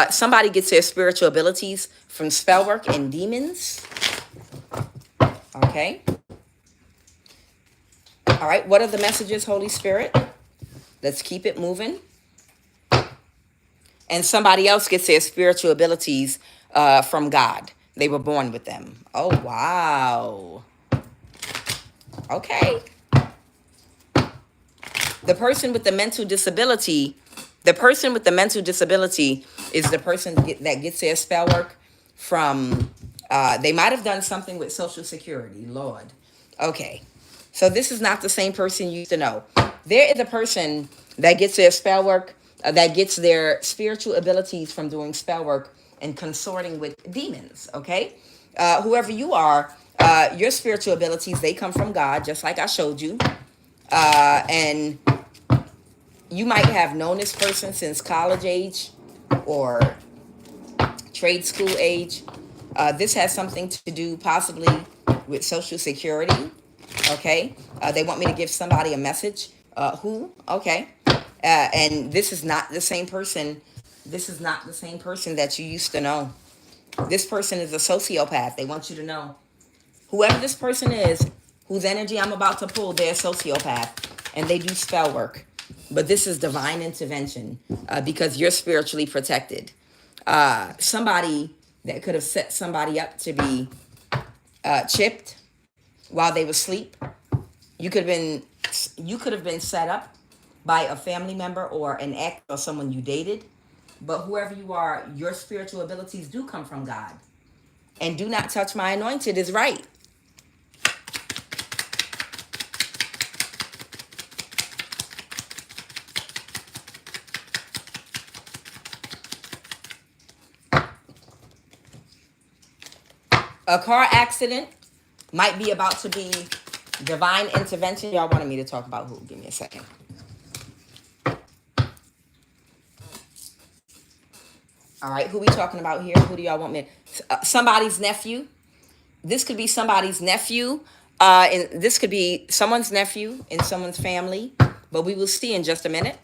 Speaker 1: Somebody gets their spiritual abilities from spell work and demons. Okay? All right, what are the messages, Holy Spirit? Let's keep it moving. And somebody else gets their spiritual abilities from God. They were born with them. Oh, wow. Okay. The person with the mental disability, is the person that gets their spell work from, they might have done something with Social Security, Lord. Okay. So this is not the same person you used to know. There is a person that gets their spell work, that gets their spiritual abilities from doing spell work and consorting with demons, okay? Whoever you are, your spiritual abilities, they come from God, just like I showed you. And you might have known this person since college age or trade school age. This has something to do possibly with Social Security. Okay, they want me to give somebody a message. Who? Okay, and this is not the same person. This is not the same person that you used to know. This person is a sociopath. They want you to know. Whoever this person is, whose energy I'm about to pull, they're a sociopath, and they do spell work. But this is divine intervention because you're spiritually protected. Somebody that could have set somebody up to be chipped while they were asleep. You could have been set up by a family member or an ex or someone you dated. But whoever you are, your spiritual abilities do come from God. And do not touch my anointed is right. A car accident might be about to be divine intervention. Y'all wanted me to talk about who? Give me a second. All right, who we talking about here? Who do y'all want me? Somebody's nephew. This could be somebody's nephew. And this could be someone's nephew in someone's family. But we will see in just a minute.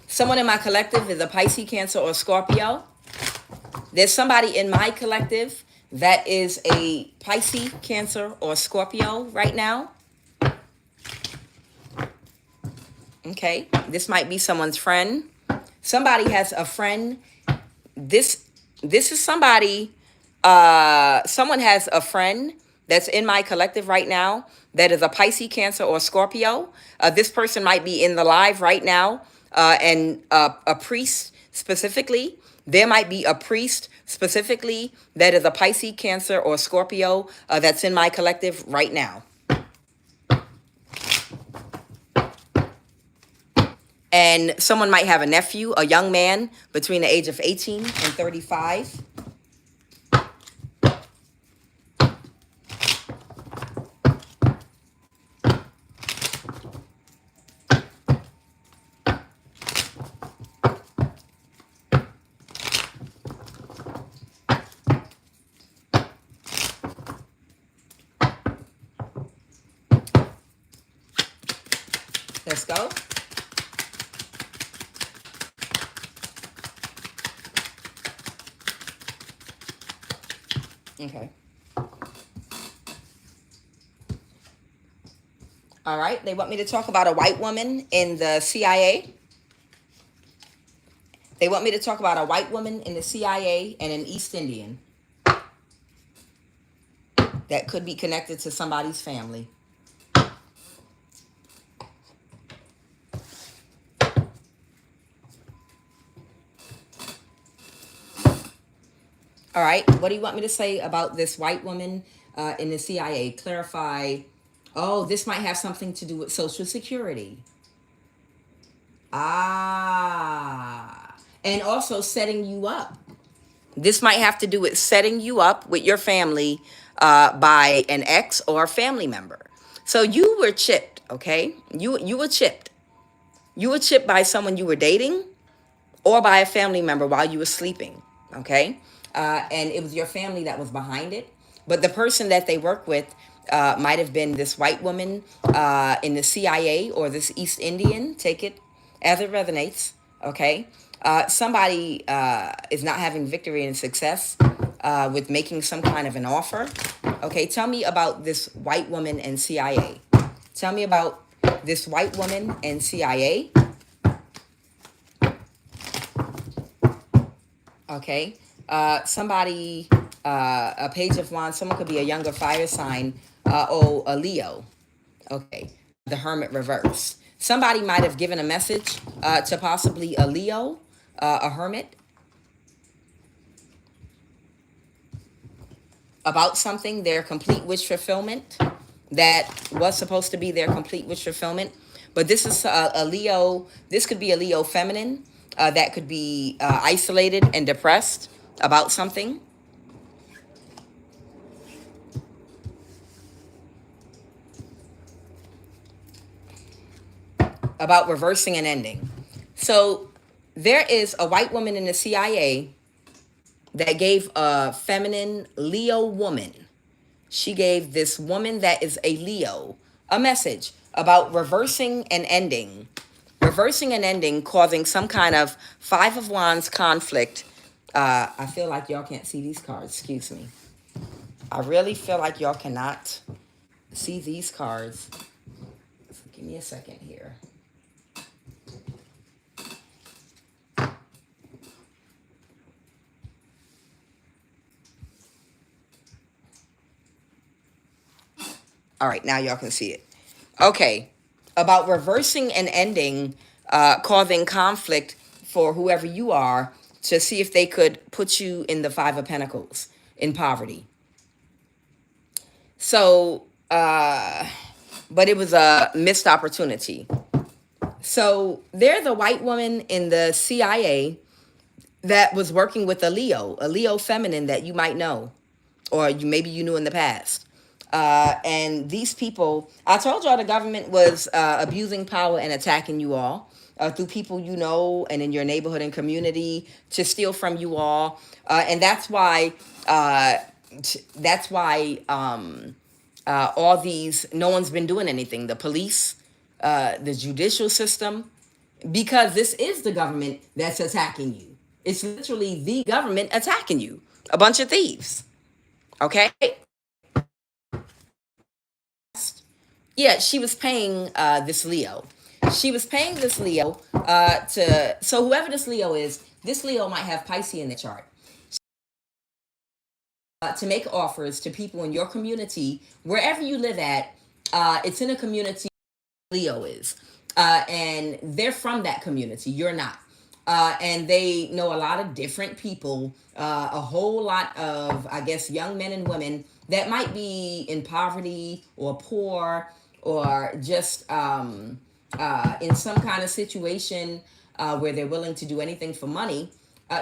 Speaker 1: Someone in my collective is a Pisces, Cancer, or Scorpio. There's somebody in my collective that is a Pisces, Cancer, or Scorpio right now. Okay, this might be someone's friend. Somebody has a friend. This is somebody, someone has a friend that's in my collective right now that is a Pisces, Cancer, or Scorpio. This person might be in the live right now. And a priest specifically, there might be a priest specifically that is a Pisces, Cancer, or Scorpio that's in my collective right now. And someone might have a nephew, a young man between the age of 18 and 35. Let's go. Okay. All right. They want me to talk about a white woman in the CIA. They want me to talk about a white woman in the CIA and an East Indian that could be connected to somebody's family. All right. What do you want me to say about this white woman in the CIA? Clarify Oh, this might have something to do with Social Security. Ah. And also setting you up. This might have to do with setting you up with your family by an ex or a family member. So you were chipped, okay? You were chipped. You were chipped by someone you were dating or by a family member while you were sleeping, okay? And it was your family that was behind it. But the person that they work with might have been this white woman in the CIA or this East Indian, take it as it resonates, okay? Somebody is not having victory and success with making some kind of an offer. Okay, tell me about this white woman and CIA. Tell me about this white woman and CIA. Okay. Somebody, a page of wands, someone could be a younger fire sign, a Leo. Okay. The hermit reverse. Somebody might have given a message to possibly a Leo, a hermit, about something, their complete wish fulfillment that was supposed to be their complete wish fulfillment. But this is a Leo. This could be a Leo feminine that could be isolated and depressed about something. About reversing an ending. So there is a white woman in the CIA that gave a feminine Leo woman. She gave this woman that is a Leo a message about reversing an ending. Reversing an ending, causing some kind of Five of Wands conflict. I feel like y'all can't see these cards. Excuse me. I really feel like y'all cannot see these cards. Give me a second here. All right, now y'all can see it. Okay, about reversing an ending, causing conflict for whoever you are to see if they could put you in the Five of Pentacles in poverty. So, but it was a missed opportunity. So there's a white woman in the CIA that was working with a Leo feminine that you might know, or maybe you knew in the past. And these people, I told y'all the government was abusing power and attacking you all through people you know and in your neighborhood and community to steal from you all. And that's why all these, no one's been doing anything. The police, the judicial system, because this is the government that's attacking you. It's literally the government attacking you. A bunch of thieves. Okay? Yeah, she was paying this Leo. She was paying this Leo so whoever this Leo is, this Leo might have Pisces in the chart. To make offers to people in your community, wherever you live at, it's in a community Leo is. And they're from that community. You're not. And they know a lot of different people, a whole lot of, I guess, young men and women that might be in poverty or poor or just in some kind of situation where they're willing to do anything for money,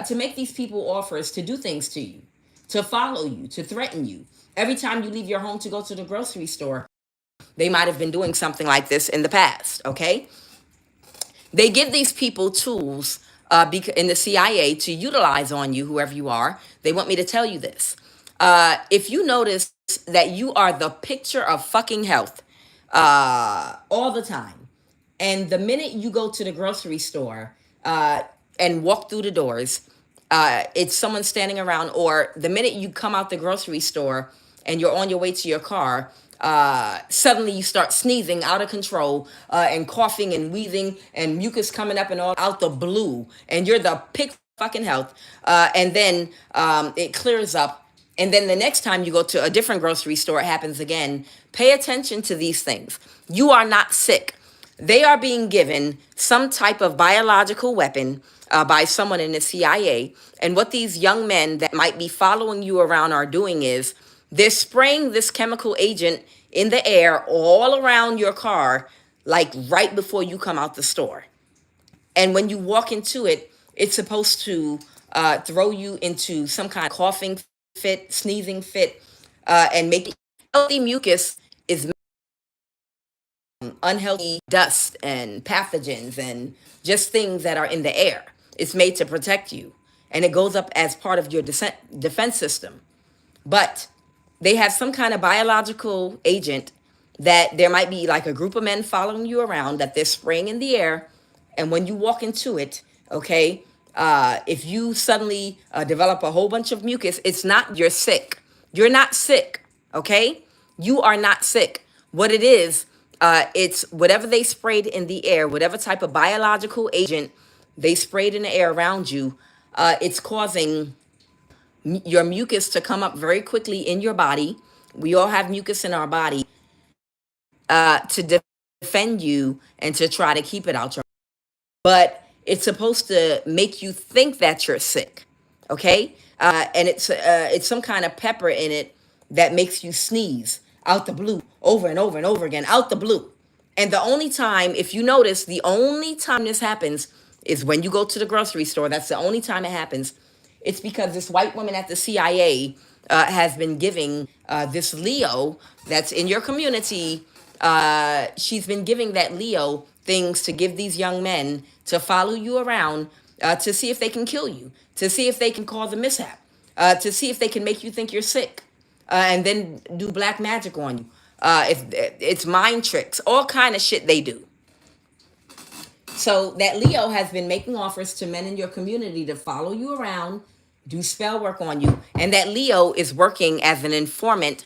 Speaker 1: to make these people offers to do things to you, to follow you, to threaten you. Every time you leave your home to go to the grocery store, they might have been doing something like this in the past, okay? They give these people tools in the CIA to utilize on you, whoever you are. They want me to tell you this. If you notice that you are the picture of fucking health all the time, and the minute you go to the grocery store and walk through the doors, it's someone standing around, or the minute you come out the grocery store and you're on your way to your car, suddenly you start sneezing out of control and coughing and wheezing and mucus coming up and all out the blue, and you're the pick fucking health, and then it clears up, and then the next time you go to a different grocery store, it happens again. Pay attention to these things. You are not sick. They are being given some type of biological weapon by someone in the CIA. And what these young men that might be following you around are doing is they're spraying this chemical agent in the air all around your car, like right before you come out the store. And when you walk into it, it's supposed to throw you into some kind of coughing fit, sneezing fit, and make healthy mucus is unhealthy dust and pathogens and just things that are in the air. It's made to protect you, and it goes up as part of your defense system. But they have some kind of biological agent that there might be like a group of men following you around that they're spraying in the air. And when you walk into it, okay, if you suddenly develop a whole bunch of mucus, it's not you're sick. You're not sick, okay? You are not sick. What it is, it's whatever they sprayed in the air, whatever type of biological agent they sprayed in the air around you, it's causing your mucus to come up very quickly in your body. We all have mucus in our body to defend you and to try to keep it out your. But it's supposed to make you think that you're sick, okay? And it's some kind of pepper in it that makes you sneeze out the blue over and over and over again, out the blue. And the only time, if you notice, the only time this happens is when you go to the grocery store. That's the only time it happens. It's because this white woman at the CIA has been giving this Leo that's in your community. She's been giving that Leo things to give these young men to follow you around to see if they can kill you, to see if they can cause a mishap, to see if they can make you think you're sick, and then do black magic on you. If it's mind tricks, all kind of shit they do. So that Leo has been making offers to men in your community to follow you around, do spell work on you. And that Leo is working as an informant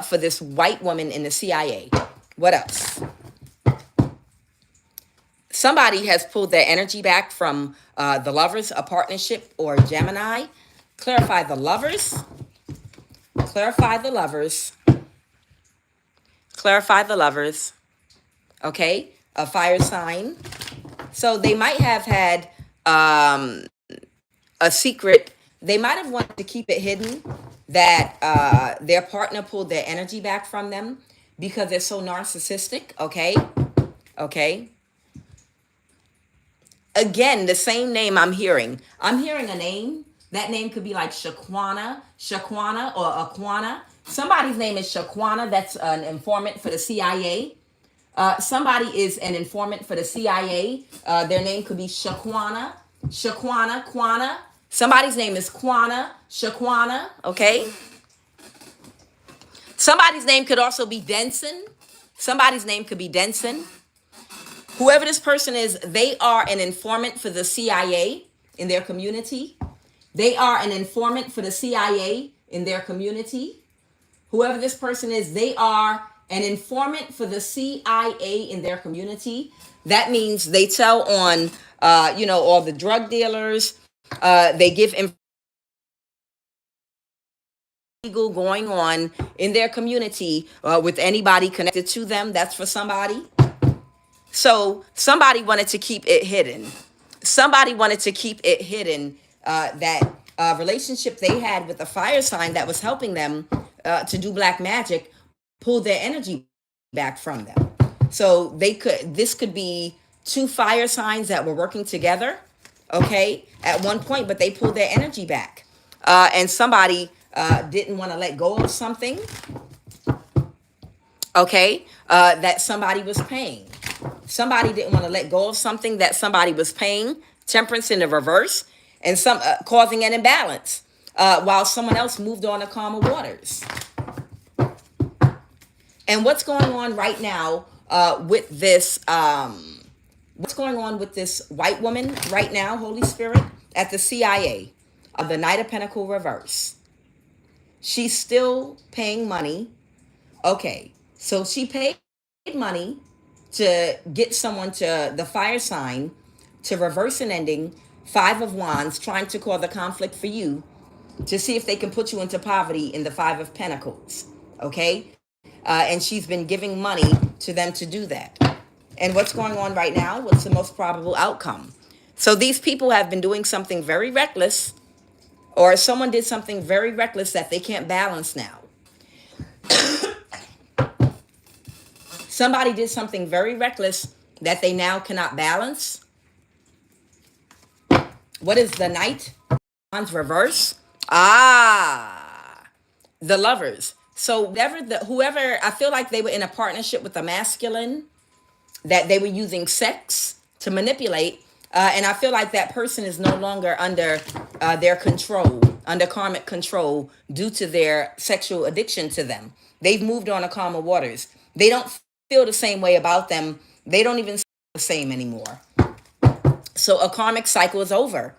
Speaker 1: for this white woman in the CIA. What else? Somebody has pulled their energy back from the lovers, a partnership, or Gemini. Clarify the lovers. Clarify the lovers. Clarify the lovers. Okay? A fire sign. So they might have had a secret. They might have wanted to keep it hidden that their partner pulled their energy back from them because they're so narcissistic. Okay? Okay? Again, the same name I'm hearing. I'm hearing a name. That name could be like Shaquana, or Aquana. Somebody's name is Shaquana. That's an informant for the CIA. Somebody is an informant for the CIA. Their name could be Shaquana, Quana. Somebody's name is Quana, Shaquana, okay? Somebody's name could also be Denson. Somebody's name could be Denson. Whoever this person is, they are an informant for the CIA in their community. They are an informant for the CIA in their community. Whoever this person is, they are an informant for the CIA in their community. That means they tell on, all the drug dealers. They give illegal going on in their community with anybody connected to them. That's for somebody. So somebody wanted to keep it hidden. Somebody wanted to keep it hidden that relationship they had with a fire sign that was helping them to do black magic pulled their energy back from them. So this could be two fire signs that were working together, okay, at one point, but they pulled their energy back. And somebody didn't want to let go of something, okay, that somebody was paying. Somebody didn't want to let go of something that somebody was paying, temperance in the reverse, and some causing an imbalance, while someone else moved on to calmer waters. And what's going on right now with this? What's going on with this white woman right now, Holy Spirit, at the CIA? The Knight of Pentacles reverse. She's still paying money. Okay, so she paid money to get someone to the fire sign to reverse an ending, 5 of Wands, trying to cause a conflict for you to see if they can put you into poverty in the 5 of Pentacles. Okay? And she's been giving money to them to do that. And what's going on right now? What's the most probable outcome? So these people have been doing something very reckless, or someone did something very reckless that they can't balance now. Somebody did something very reckless that they now cannot balance. What is the Knight? Wands reverse. Ah, the Lovers. So whoever, I feel like they were in a partnership with the masculine, that they were using sex to manipulate. And I feel like that person is no longer under their control, under karmic control, due to their sexual addiction to them. They've moved on to calmer waters. They don't feel the same way about them. They don't even feel the same anymore. So a karmic cycle is over.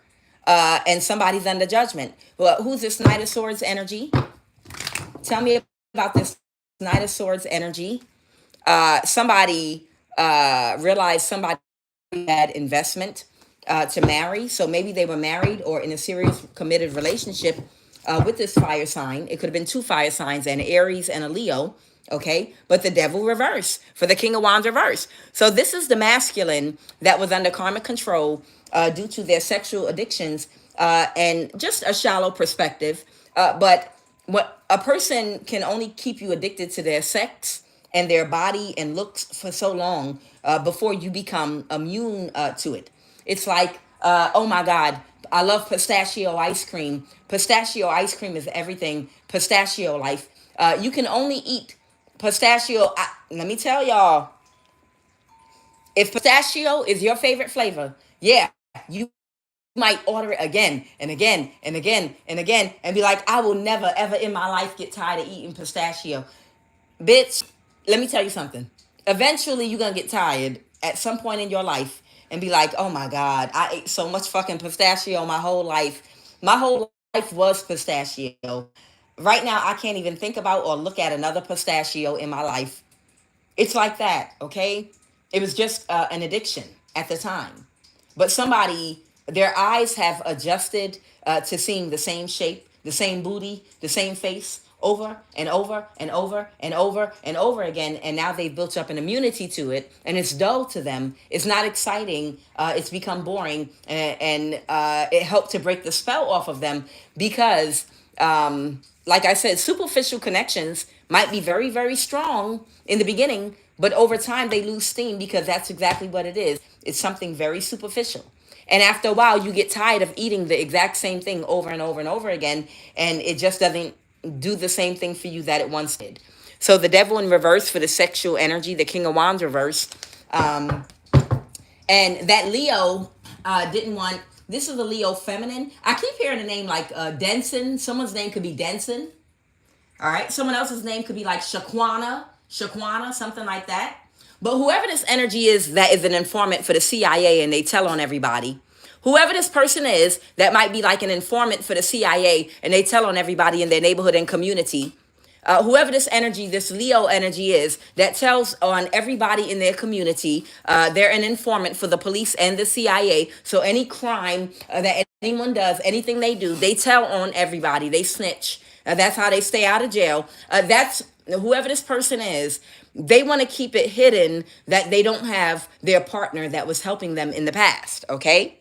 Speaker 1: And somebody's under judgment. Well, who's this Knight of Swords energy? Tell me about this Knight of Swords energy. Somebody realized somebody had investment to marry. So maybe they were married or in a serious committed relationship with this fire sign. It could have been two fire signs, an Aries and a Leo. Okay, but the Devil reverse for the King of Wands reverse. So this is the masculine that was under karmic control due to their sexual addictions and just a shallow perspective. But what a person can only keep you addicted to their sex and their body and looks for so long before you become immune to it. It's like, oh my God, I love pistachio ice cream. Pistachio ice cream is everything. Pistachio life. You can only eat pistachio. Let me tell y'all, if pistachio is your favorite flavor, yeah, you might order it again and again and again and again and be like, I will never ever in my life get tired of eating pistachio. Bitch, let me tell you something. Eventually you're gonna get tired at some point in your life and be like, oh my God, I ate so much fucking pistachio my whole life. My whole life was pistachio. Right now I can't even think about or look at another pistachio in my life. It's like that, okay? It was just an addiction at the time. But somebody, their eyes have adjusted to seeing the same shape, the same booty, the same face over and over and over and over and over again. And now they've built up an immunity to it, and it's dull to them. It's not exciting. It's become boring, and it helped to break the spell off of them because, like I said, superficial connections might be very, very strong in the beginning, but over time they lose steam because that's exactly what it is. It's something very superficial. And after a while, you get tired of eating the exact same thing over and over and over again, and it just doesn't do the same thing for you that it once did. So the Devil in reverse for the sexual energy, the King of Wands reverse. And that Leo didn't want, this is a Leo feminine. I keep hearing a name like Denson. Someone's name could be Denson. All right. Someone else's name could be like Shaquana, something like that. But whoever this energy is that is an informant for the CIA and they tell on everybody, whoever this person is that might be like an informant for the CIA and they tell on everybody in their neighborhood and community, whoever this energy, this Leo energy is that tells on everybody in their community, they're an informant for the police and the CIA. So any crime that anyone does, anything they do, they tell on everybody. They snitch. That's how they stay out of jail. That's whoever this person is. They want to keep it hidden that they don't have their partner that was helping them in the past. Okay.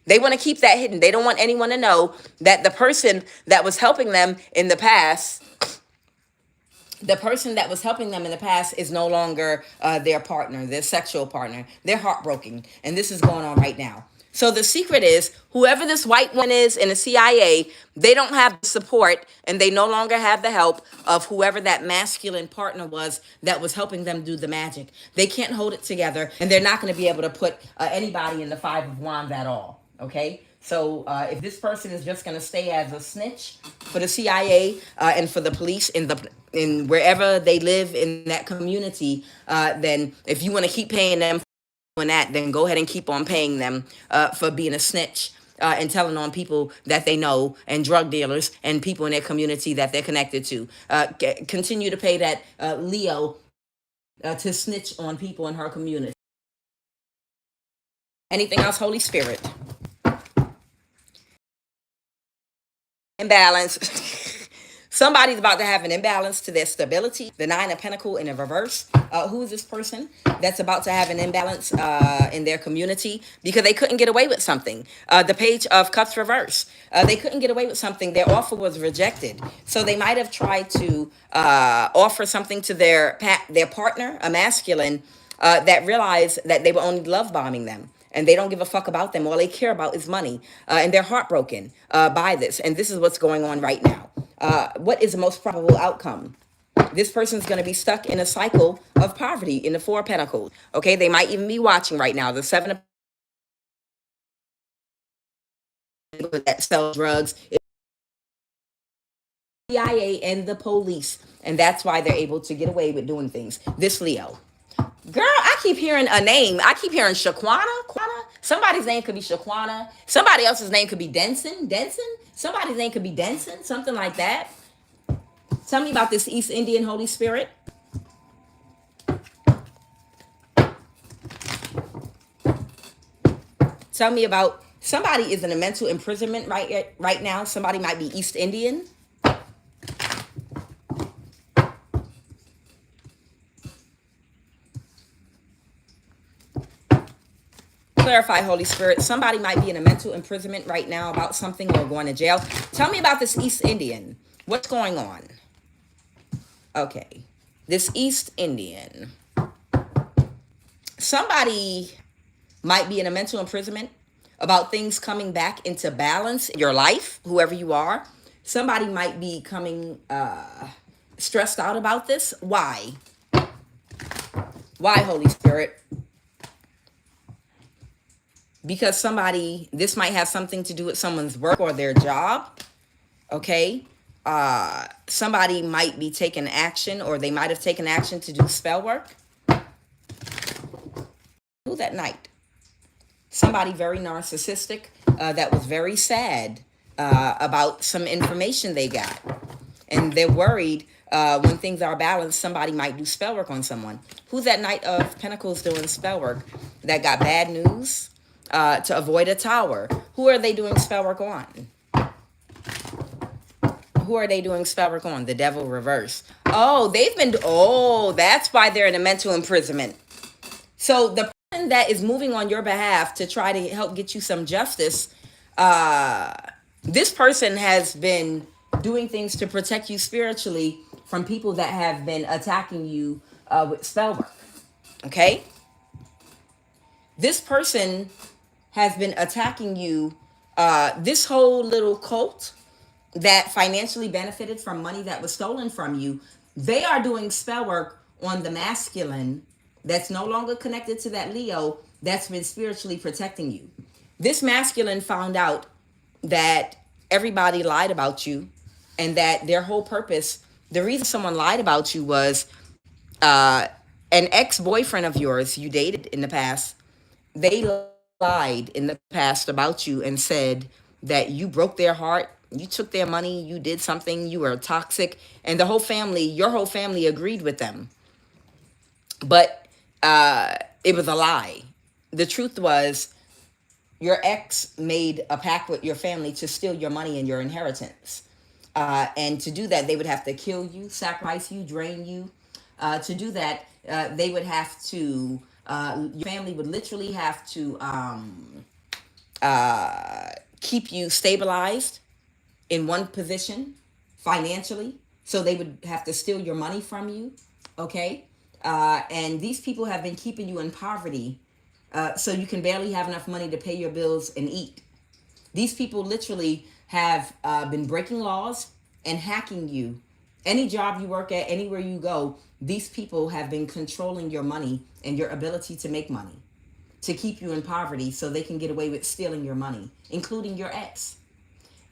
Speaker 1: They want to keep that hidden. They don't want anyone to know that the person that was helping them in the past, is no longer their partner, their sexual partner. They're heartbroken. And this is going on right now. So the secret is, whoever this white one is in the CIA, they don't have the support and they no longer have the help of whoever that masculine partner was that was helping them do the magic. They can't hold it together, and they're not going to be able to put anybody in the Five of Wands at all. Okay? So if this person is just going to stay as a snitch for the CIA and for the police in wherever they live in that community, then if you want to keep paying them for that, then go ahead and keep on paying them for being a snitch and telling on people that they know and drug dealers and people in their community that they're connected to. Continue to pay that Leo to snitch on people in her community. Anything else, Holy Spirit? Imbalance. Somebody's about to have an imbalance to their stability. The Nine of Pentacles in a reverse. Who is this person that's about to have an imbalance in their community because they couldn't get away with something? The Page of Cups reverse. They couldn't get away with something. Their offer was rejected. So they might have tried to offer something to their partner, a masculine, that realized that they were only love bombing them. And they don't give a fuck about them. All they care about is money. And they're heartbroken by this. And this is what's going on right now. What is the most probable outcome? This person's going to be stuck in a cycle of poverty in the Four of Pentacles. Okay, they might even be watching right now. The Seven of Pentacles that sells drugs, CIA and the police. And that's why they're able to get away with doing things. This Leo. Girl, I keep hearing a name. I keep hearing Shaquana. Somebody's name could be Shaquana. Somebody else's name could be Denson. Somebody's name could be Denson. Something like that. Tell me about this East Indian Holy Spirit. Tell me about somebody is in a mental imprisonment right now. Somebody might be East Indian. Clarify, Holy Spirit. Somebody might be in a mental imprisonment right now about something or going to jail. Tell me about this East Indian. What's going on? Okay. This East Indian. Somebody might be in a mental imprisonment about things coming back into balance in your life, whoever you are. Somebody might be coming stressed out about this. Why? Why, Holy Spirit? Because this might have something to do with someone's work or their job, okay? Somebody might be taking action, or they might have taken action to do spell work. Who that night? Somebody very narcissistic that was very sad about some information they got. And they're worried when things are balanced, somebody might do spell work on someone. Who's that Knight of Pentacles doing spell work that got bad news? To avoid a tower. Who are they doing spell work on? Who are they doing spell work on? The Devil reverse. Oh, that's why they're in a mental imprisonment. So the person that is moving on your behalf to try to help get you some justice, this person has been doing things to protect you spiritually from people that have been attacking you with spell work. Okay? This person has been attacking you. This whole little cult that financially benefited from money that was stolen from you, they are doing spell work on the masculine that's no longer connected to that Leo that's been spiritually protecting you. This masculine found out that everybody lied about you and that their whole purpose, the reason someone lied about you was an ex-boyfriend of yours you dated in the past. They lied in the past about you and said that you broke their heart, you took their money, you did something, you were toxic, and your whole family agreed with them. But it was a lie. The truth was your ex made a pact with your family to steal your money and your inheritance. And to do that, they would have to kill you, sacrifice you, drain you. To do that, they would have to... your family would literally have to keep you stabilized in one position financially. So they would have to steal your money from you, okay? And these people have been keeping you in poverty so you can barely have enough money to pay your bills and eat. These people literally have been breaking laws and hacking you. Any job you work at, anywhere you go, these people have been controlling your money and your ability to make money, to keep you in poverty so they can get away with stealing your money, including your ex.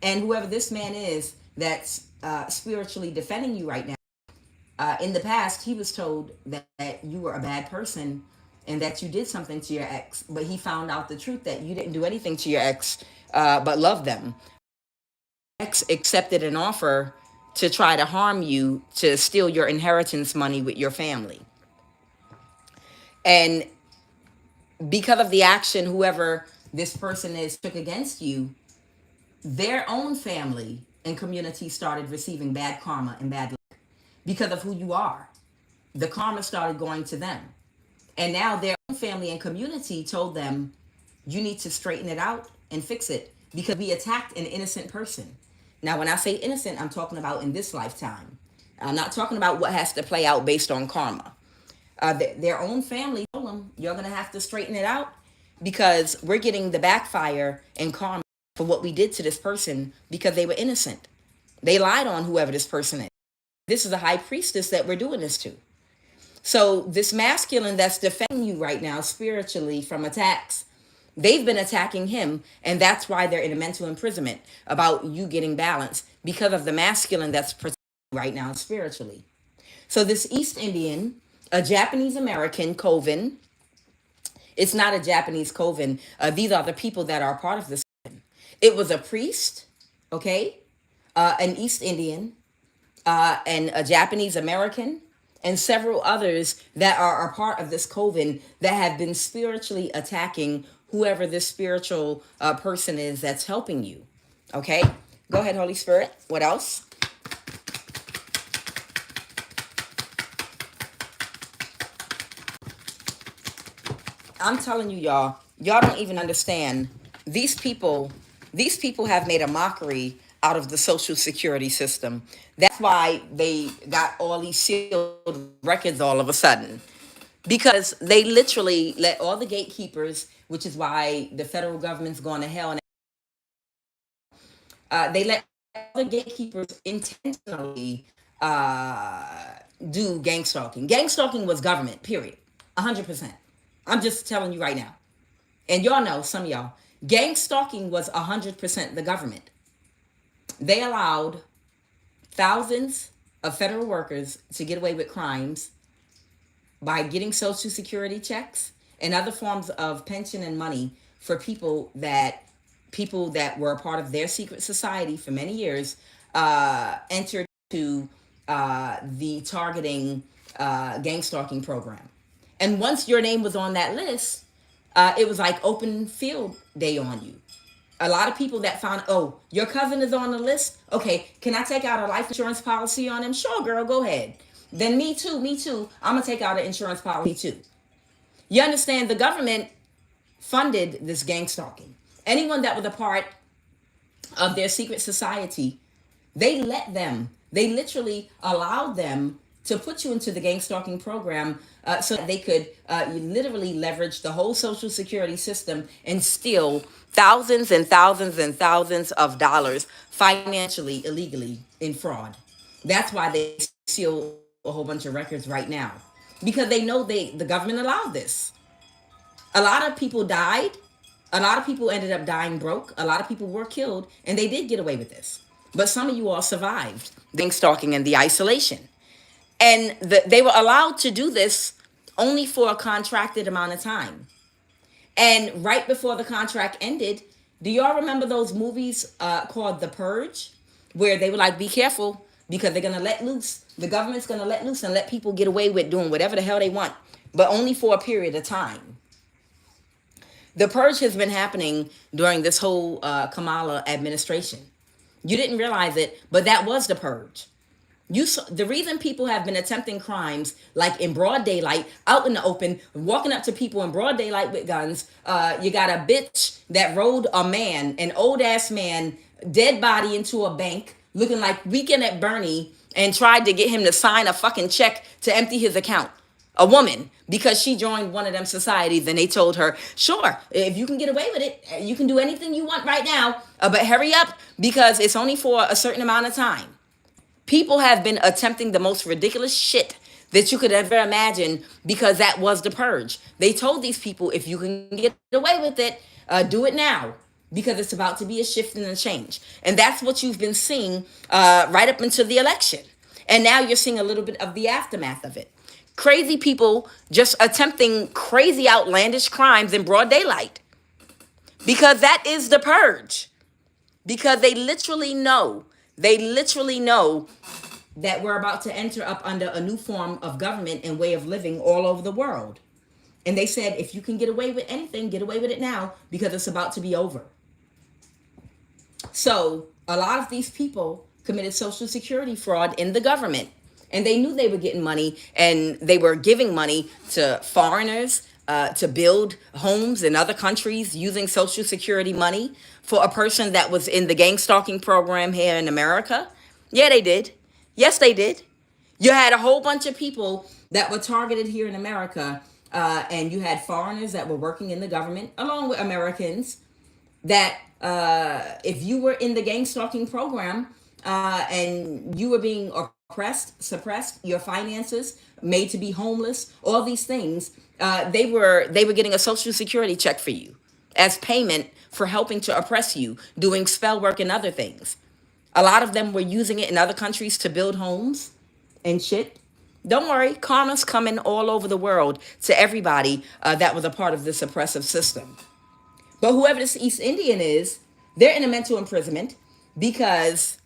Speaker 1: And whoever this man is that's spiritually defending you right now, in the past, he was told that you were a bad person and that you did something to your ex, but he found out the truth that you didn't do anything to your ex, but loved them. Ex accepted an offer to try to harm you, to steal your inheritance money with your family. And because of the action whoever this person is took against you, their own family and community started receiving bad karma and bad luck because of who you are. The karma started going to them. And now their own family and community told them, you need to straighten it out and fix it because we attacked an innocent person. Now, when I say innocent, I'm talking about in this lifetime. I'm not talking about what has to play out based on karma. Their own family told them, you're going to have to straighten it out because we're getting the backfire and karma for what we did to this person because they were innocent. They lied on whoever this person is. This is a high priestess that we're doing this to. So this masculine that's defending you right now spiritually from attacks, they've been attacking him, and that's why they're in a mental imprisonment about you getting balance because of the masculine that's protecting you right now spiritually. So this East Indian, a Japanese American coven, it's not a Japanese coven. These are the people that are part of this coven. It was a priest, okay, an East Indian, and a Japanese American, and several others that are a part of this coven that have been spiritually attacking whoever this spiritual person is that's helping you. Okay? Go ahead, Holy Spirit. What else? I'm telling you, y'all don't even understand. These people have made a mockery out of the Social Security system. That's why they got all these sealed records all of a sudden. Because they literally let all the gatekeepers, which is why the federal government's gone to hell, and they let all the gatekeepers intentionally do gang stalking. Gang stalking was government, period. 100%. I'm just telling you right now. And y'all know, some of y'all, gang stalking was 100% the government. They allowed thousands of federal workers to get away with crimes by getting Social Security checks and other forms of pension and money for people that were a part of their secret society for many years entered to the targeting gang stalking program. And once your name was on that list, it was like open field day on you. A lot of people that found, oh, your cousin is on the list. Okay, can I take out a life insurance policy on him? Sure, girl, go ahead. Then me too. I'm going to take out an insurance policy too. You understand, the government funded this gang stalking. Anyone that was a part of their secret society, they literally allowed them to put you into the gang stalking program so that they could literally leverage the whole Social Security system and steal thousands and thousands and thousands of dollars financially, illegally, in fraud. That's why they seal a whole bunch of records right now. Because they know the government allowed this. A lot of people died. A lot of people ended up dying broke. A lot of people were killed, and they did get away with this. But some of you all survived the gang stalking and the isolation. And they were allowed to do this only for a contracted amount of time. And right before the contract ended, do y'all remember those movies called The Purge? Where they were like, be careful because they're going to let loose. The government's going to let loose and let people get away with doing whatever the hell they want, but only for a period of time. The purge has been happening during this whole Kamala administration. You didn't realize it, but that was the purge. The reason people have been attempting crimes like in broad daylight, out in the open, walking up to people in broad daylight with guns. You got a bitch that rode a man, an old ass man, dead body into a bank, looking like Weekend at Bernie, and tried to get him to sign a fucking check to empty his account. A woman, because she joined one of them societies, and they told her, sure, if you can get away with it, you can do anything you want right now, but hurry up because it's only for a certain amount of time. People have been attempting the most ridiculous shit that you could ever imagine because that was the purge. They told these people, if you can get away with it, do it now because it's about to be a shift and a change. And that's what you've been seeing right up until the election. And now you're seeing a little bit of the aftermath of it. Crazy people just attempting crazy outlandish crimes in broad daylight because that is the purge. Because they literally know that we're about to enter up under a new form of government and way of living all over the world. And they said, if you can get away with anything, get away with it now because it's about to be over. So A lot of these people committed Social Security fraud in the government. And they knew they were getting money, and they were giving money to foreigners to build homes in other countries using Social Security money for a person that was in the gang stalking program here in America. Yeah, they did. Yes, they did. You had a whole bunch of people that were targeted here in America, and you had foreigners that were working in the government along with Americans that if you were in the gang stalking program and you were being oppressed, suppressed, your finances made to be homeless, all these things, they were getting a Social Security check for you as payment for helping to oppress you, doing spell work and other things. A lot of them were using it in other countries to build homes and shit. Don't worry, karma's coming all over the world to everybody that was a part of this oppressive system. But whoever this East Indian is, they're in a mental imprisonment because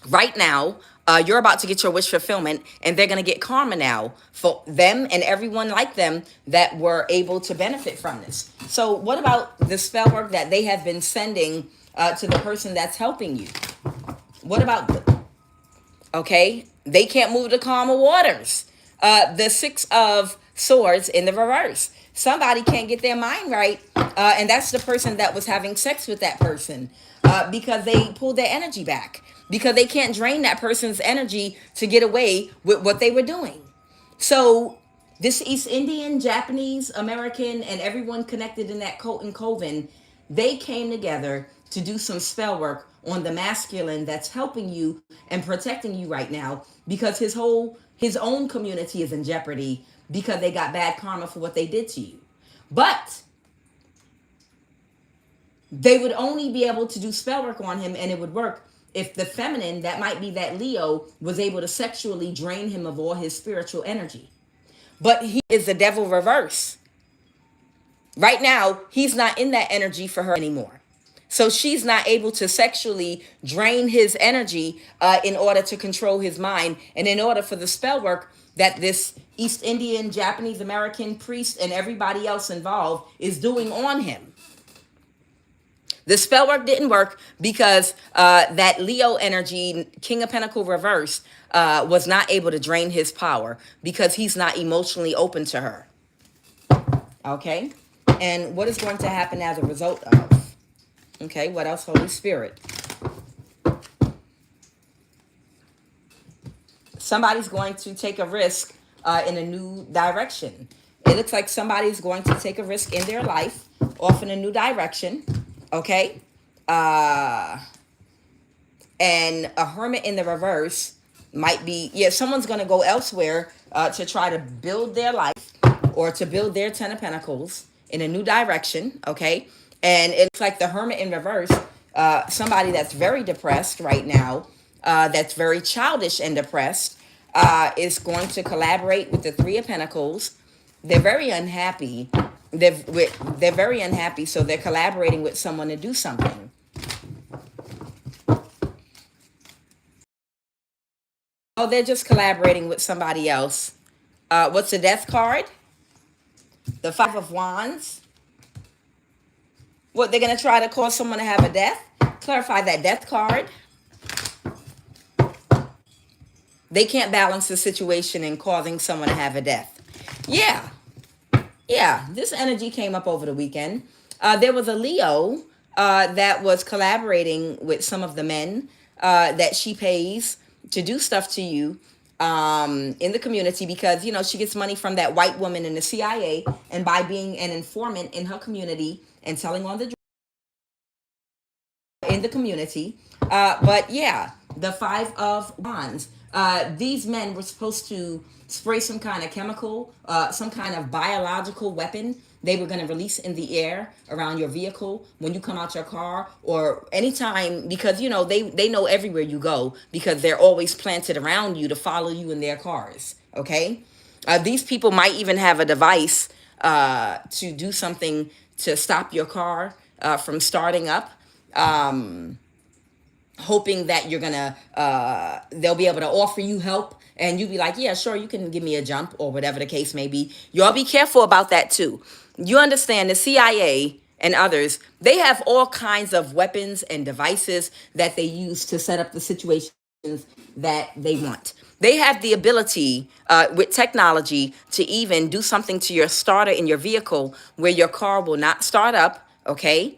Speaker 1: right now, you're about to get your wish fulfillment, and they're going to get karma now for them and everyone like them that were able to benefit from this. So what about the spell work that they have been sending to the person that's helping you? What about okay, they can't move the karma waters. The Six of Swords in the reverse. Somebody can't get their mind right, and that's the person that was having sex with that person because they pulled their energy back, because they can't drain that person's energy to get away with what they were doing. So this East Indian, Japanese, American, and everyone connected in that coven, they came together to do some spell work on the masculine that's helping you and protecting you right now, because his own community is in jeopardy because they got bad karma for what they did to you. But they would only be able to do spell work on him, and it would work if the feminine, that might be that Leo, was able to sexually drain him of all his spiritual energy. But he is the devil reverse. Right now, he's not in that energy for her anymore. So she's not able to sexually drain his energy in order to control his mind, and in order for the spell work that this East Indian, Japanese, American priest and everybody else involved is doing on him. The spell work didn't work because that Leo energy, King of Pentacles reverse, was not able to drain his power because he's not emotionally open to her. Okay? And what is going to happen as a result of? Okay, what else, Holy Spirit? Somebody's going to take a risk in a new direction. It looks like somebody's going to take a risk in their life off in a new direction. Okay? And a hermit in the reverse might be, someone's going to go elsewhere to try to build their life or to build their Ten of Pentacles in a new direction. Okay? And it looks like the hermit in reverse, somebody that's very depressed right now, that's very childish and depressed, is going to collaborate with the Three of Pentacles. They're very unhappy. They're very unhappy, so they're collaborating with someone to do something. Oh, they're just collaborating with somebody else. What's the Death card? The Five of Wands. What, they're going to try to cause someone to have a death? Clarify that Death card. They can't balance the situation in causing someone to have a death. Yeah, this energy came up over the weekend. There was a Leo that was collaborating with some of the men that she pays to do stuff to you in the community because, she gets money from that white woman in the CIA, and by being an informant in her community and telling on the in the community. But yeah, the Five of Wands. These men were supposed to spray some kind of chemical, some kind of biological weapon they were going to release in the air around your vehicle when you come out your car or anytime, because, they know everywhere you go because they're always planted around you to follow you in their cars. Okay? These people might even have a device to do something to stop your car from starting up. Hoping that you're gonna they'll be able to offer you help, and you'll be like, yeah, sure, you can give me a jump, or whatever the case may be. Y'all be careful about that too. You understand the CIA and others, they have all kinds of weapons and devices that they use to set up the situations that they want. They have the ability with technology to even do something to your starter in your vehicle where your car will not start up, okay?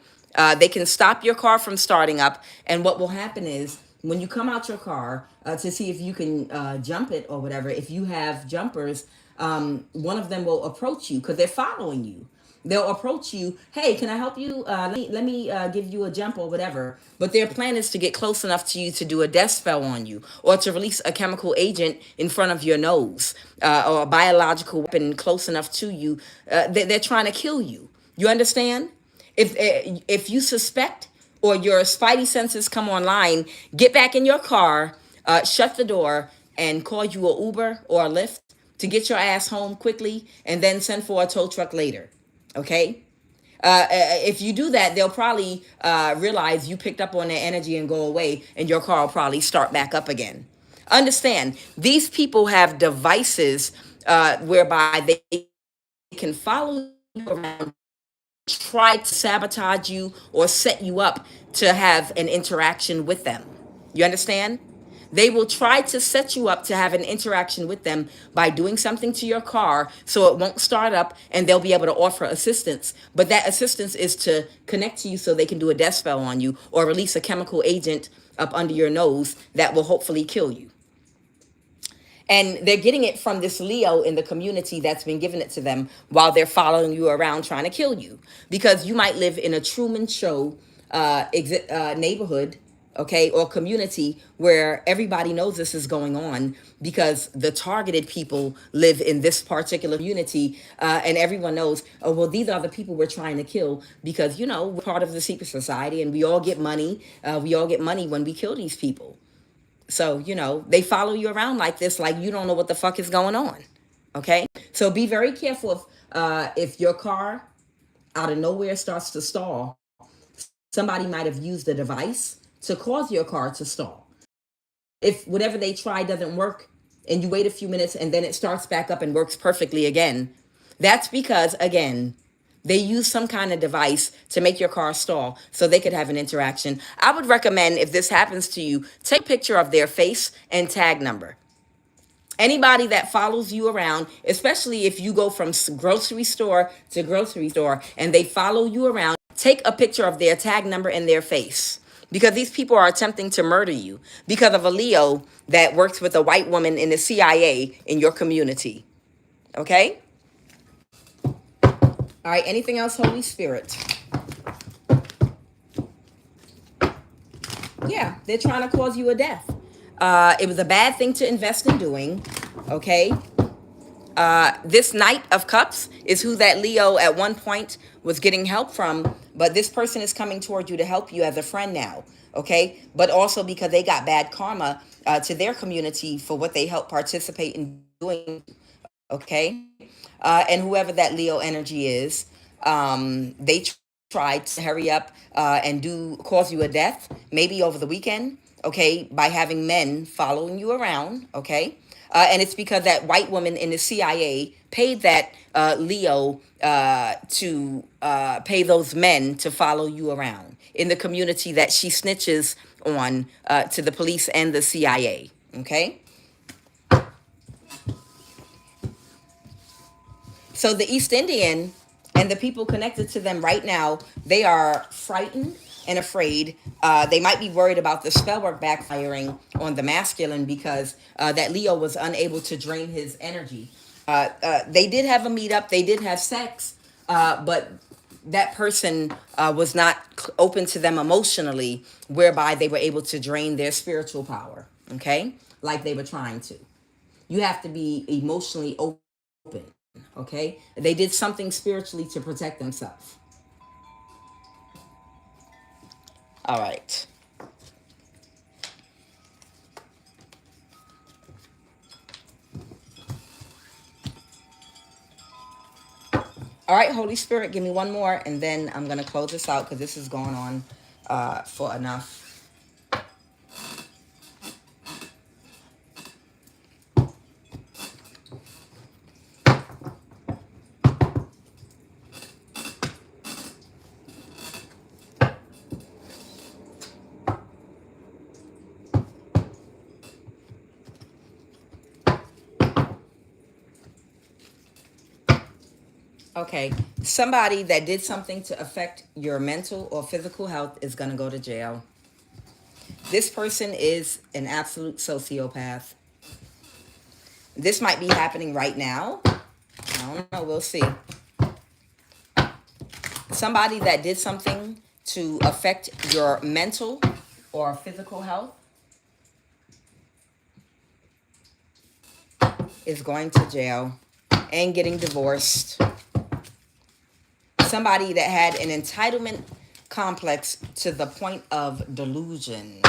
Speaker 1: They can stop your car from starting up. And what will happen is when you come out your car to see if you can jump it or whatever, if you have jumpers, one of them will approach you because they're following you. They'll approach you. Hey, can I help you? Let me give you a jump or whatever. But their plan is to get close enough to you to do a death spell on you or to release a chemical agent in front of your nose or a biological weapon close enough to you. They're trying to kill you. You understand? If you suspect or your spidey senses come online, get back in your car, shut the door, and call you a Uber or a Lyft to get your ass home quickly, and then send for a tow truck later. Okay? If you do that, they'll probably realize you picked up on their energy and go away, and your car will probably start back up again. Understand, these people have devices whereby they can follow you around, try to sabotage you or set you up to have an interaction with them. You understand? They will try to set you up to have an interaction with them by doing something to your car so it won't start up, and they'll be able to offer assistance. But that assistance is to connect to you so they can do a death spell on you or release a chemical agent up under your nose that will hopefully kill you. And they're getting it from this Leo in the community that's been giving it to them while they're following you around trying to kill you. Because you might live in a Truman Show neighborhood, okay, or community where everybody knows this is going on because the targeted people live in this particular community, and everyone knows, oh, well, these are the people we're trying to kill because, we're part of the secret society and we all get money. We all get money when we kill these people. So, they follow you around like this, like you don't know what the fuck is going on. Okay? So be very careful if your car out of nowhere starts to stall. Somebody might have used a device to cause your car to stall. If whatever they try doesn't work and you wait a few minutes and then it starts back up and works perfectly again, that's because, again, they use some kind of device to make your car stall so they could have an interaction. I would recommend, if this happens to you, take a picture of their face and tag number. Anybody that follows you around, especially if you go from grocery store to grocery store and they follow you around, take a picture of their tag number and their face. Because these people are attempting to murder you because of a Leo that works with a white woman in the CIA in your community. Okay? All right, anything else, Holy Spirit? Yeah, they're trying to cause you a death. It was a bad thing to invest in doing, okay? This Knight of Cups is who that Leo at one point was getting help from, but this person is coming toward you to help you as a friend now, okay? But also because they got bad karma to their community for what they helped participate in doing, okay? And whoever that Leo energy is, they tried to hurry up and cause you a death, maybe over the weekend, okay, by having men following you around, okay? And it's because that white woman in the CIA paid that Leo to pay those men to follow you around in the community that she snitches on to the police and the CIA, okay? So the East Indian and the people connected to them right now, they are frightened and afraid. They might be worried about the spell work backfiring on the masculine because that Leo was unable to drain his energy. They did have a meetup. They did have sex, but that person was not open to them emotionally, whereby they were able to drain their spiritual power, okay? Like they were trying to. You have to be emotionally open. Okay, they did something spiritually to protect themselves. All right. All right, Holy Spirit, give me one more, and then I'm going to close this out because this is going on for enough. Okay, somebody that did something to affect your mental or physical health is going to go to jail. This person is an absolute sociopath. This might be happening right now. I don't know. We'll see. Somebody that did something to affect your mental or physical health is going to jail and getting divorced. Somebody that had an entitlement complex to the point of delusion.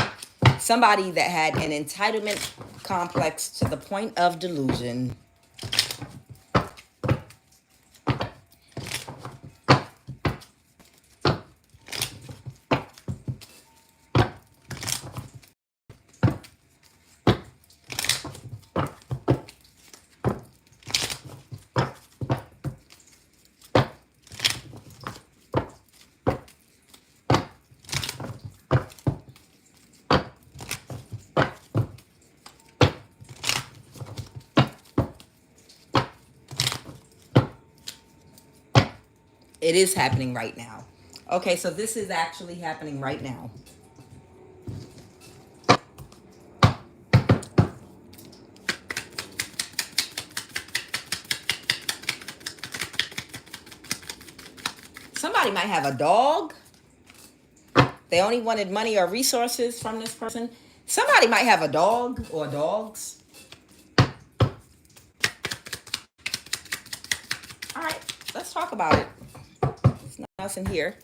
Speaker 1: Somebody that had an entitlement complex to the point of delusion. It is happening right now. Okay, so this is actually happening right now. Somebody might have a dog. They only wanted money or resources from this person. Somebody might have a dog or dogs. All right, let's talk about it. There's nothing else in here.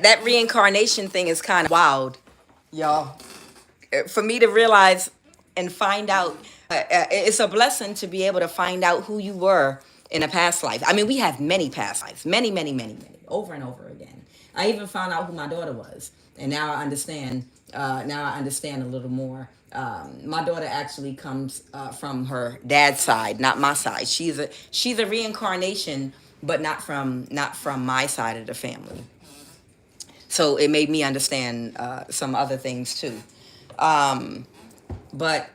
Speaker 1: That reincarnation thing is kind of wild, y'all. For me to realize and find out, it's a blessing to be able to find out who you were in a past life. I mean, we have many past lives, many, many, many, many, over and over again. I even found out who my daughter was, and now I understand. Now I understand a little more. My daughter actually comes from her dad's side, not my side. She's a reincarnation, but not from my side of the family. So it made me understand some other things too. But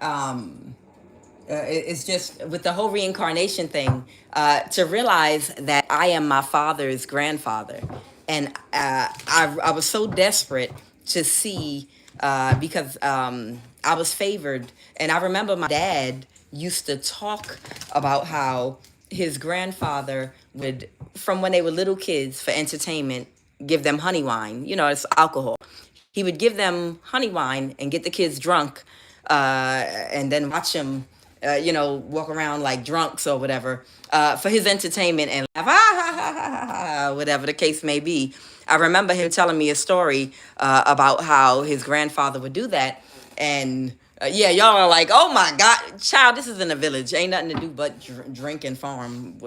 Speaker 1: it's just with the whole reincarnation thing, to realize that I am my father's grandfather. And I was so desperate to see, because I was favored. And I remember my dad used to talk about how his grandfather would, from when they were little kids for entertainment, give them honey wine. You know, it's alcohol. He would give them honey wine and get the kids drunk, and then watch them, walk around like drunks or whatever, for his entertainment and laugh, whatever the case may be. I remember him telling me a story about how his grandfather would do that. And yeah, y'all are like, oh my God, child, this is in a village. Ain't nothing to do but drink and farm.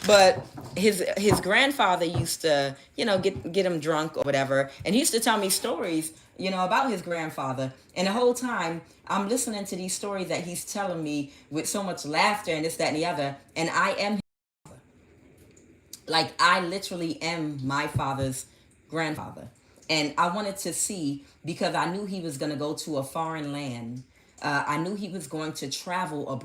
Speaker 1: But his grandfather used to, get him drunk or whatever, and he used to tell me stories, about his grandfather. And the whole time I'm listening to these stories that he's telling me with so much laughter and this, that, and the other, and I am, like, I literally am my father's grandfather. And I wanted to see, because I knew he was going to go to a foreign land. I knew he was going to travel abroad.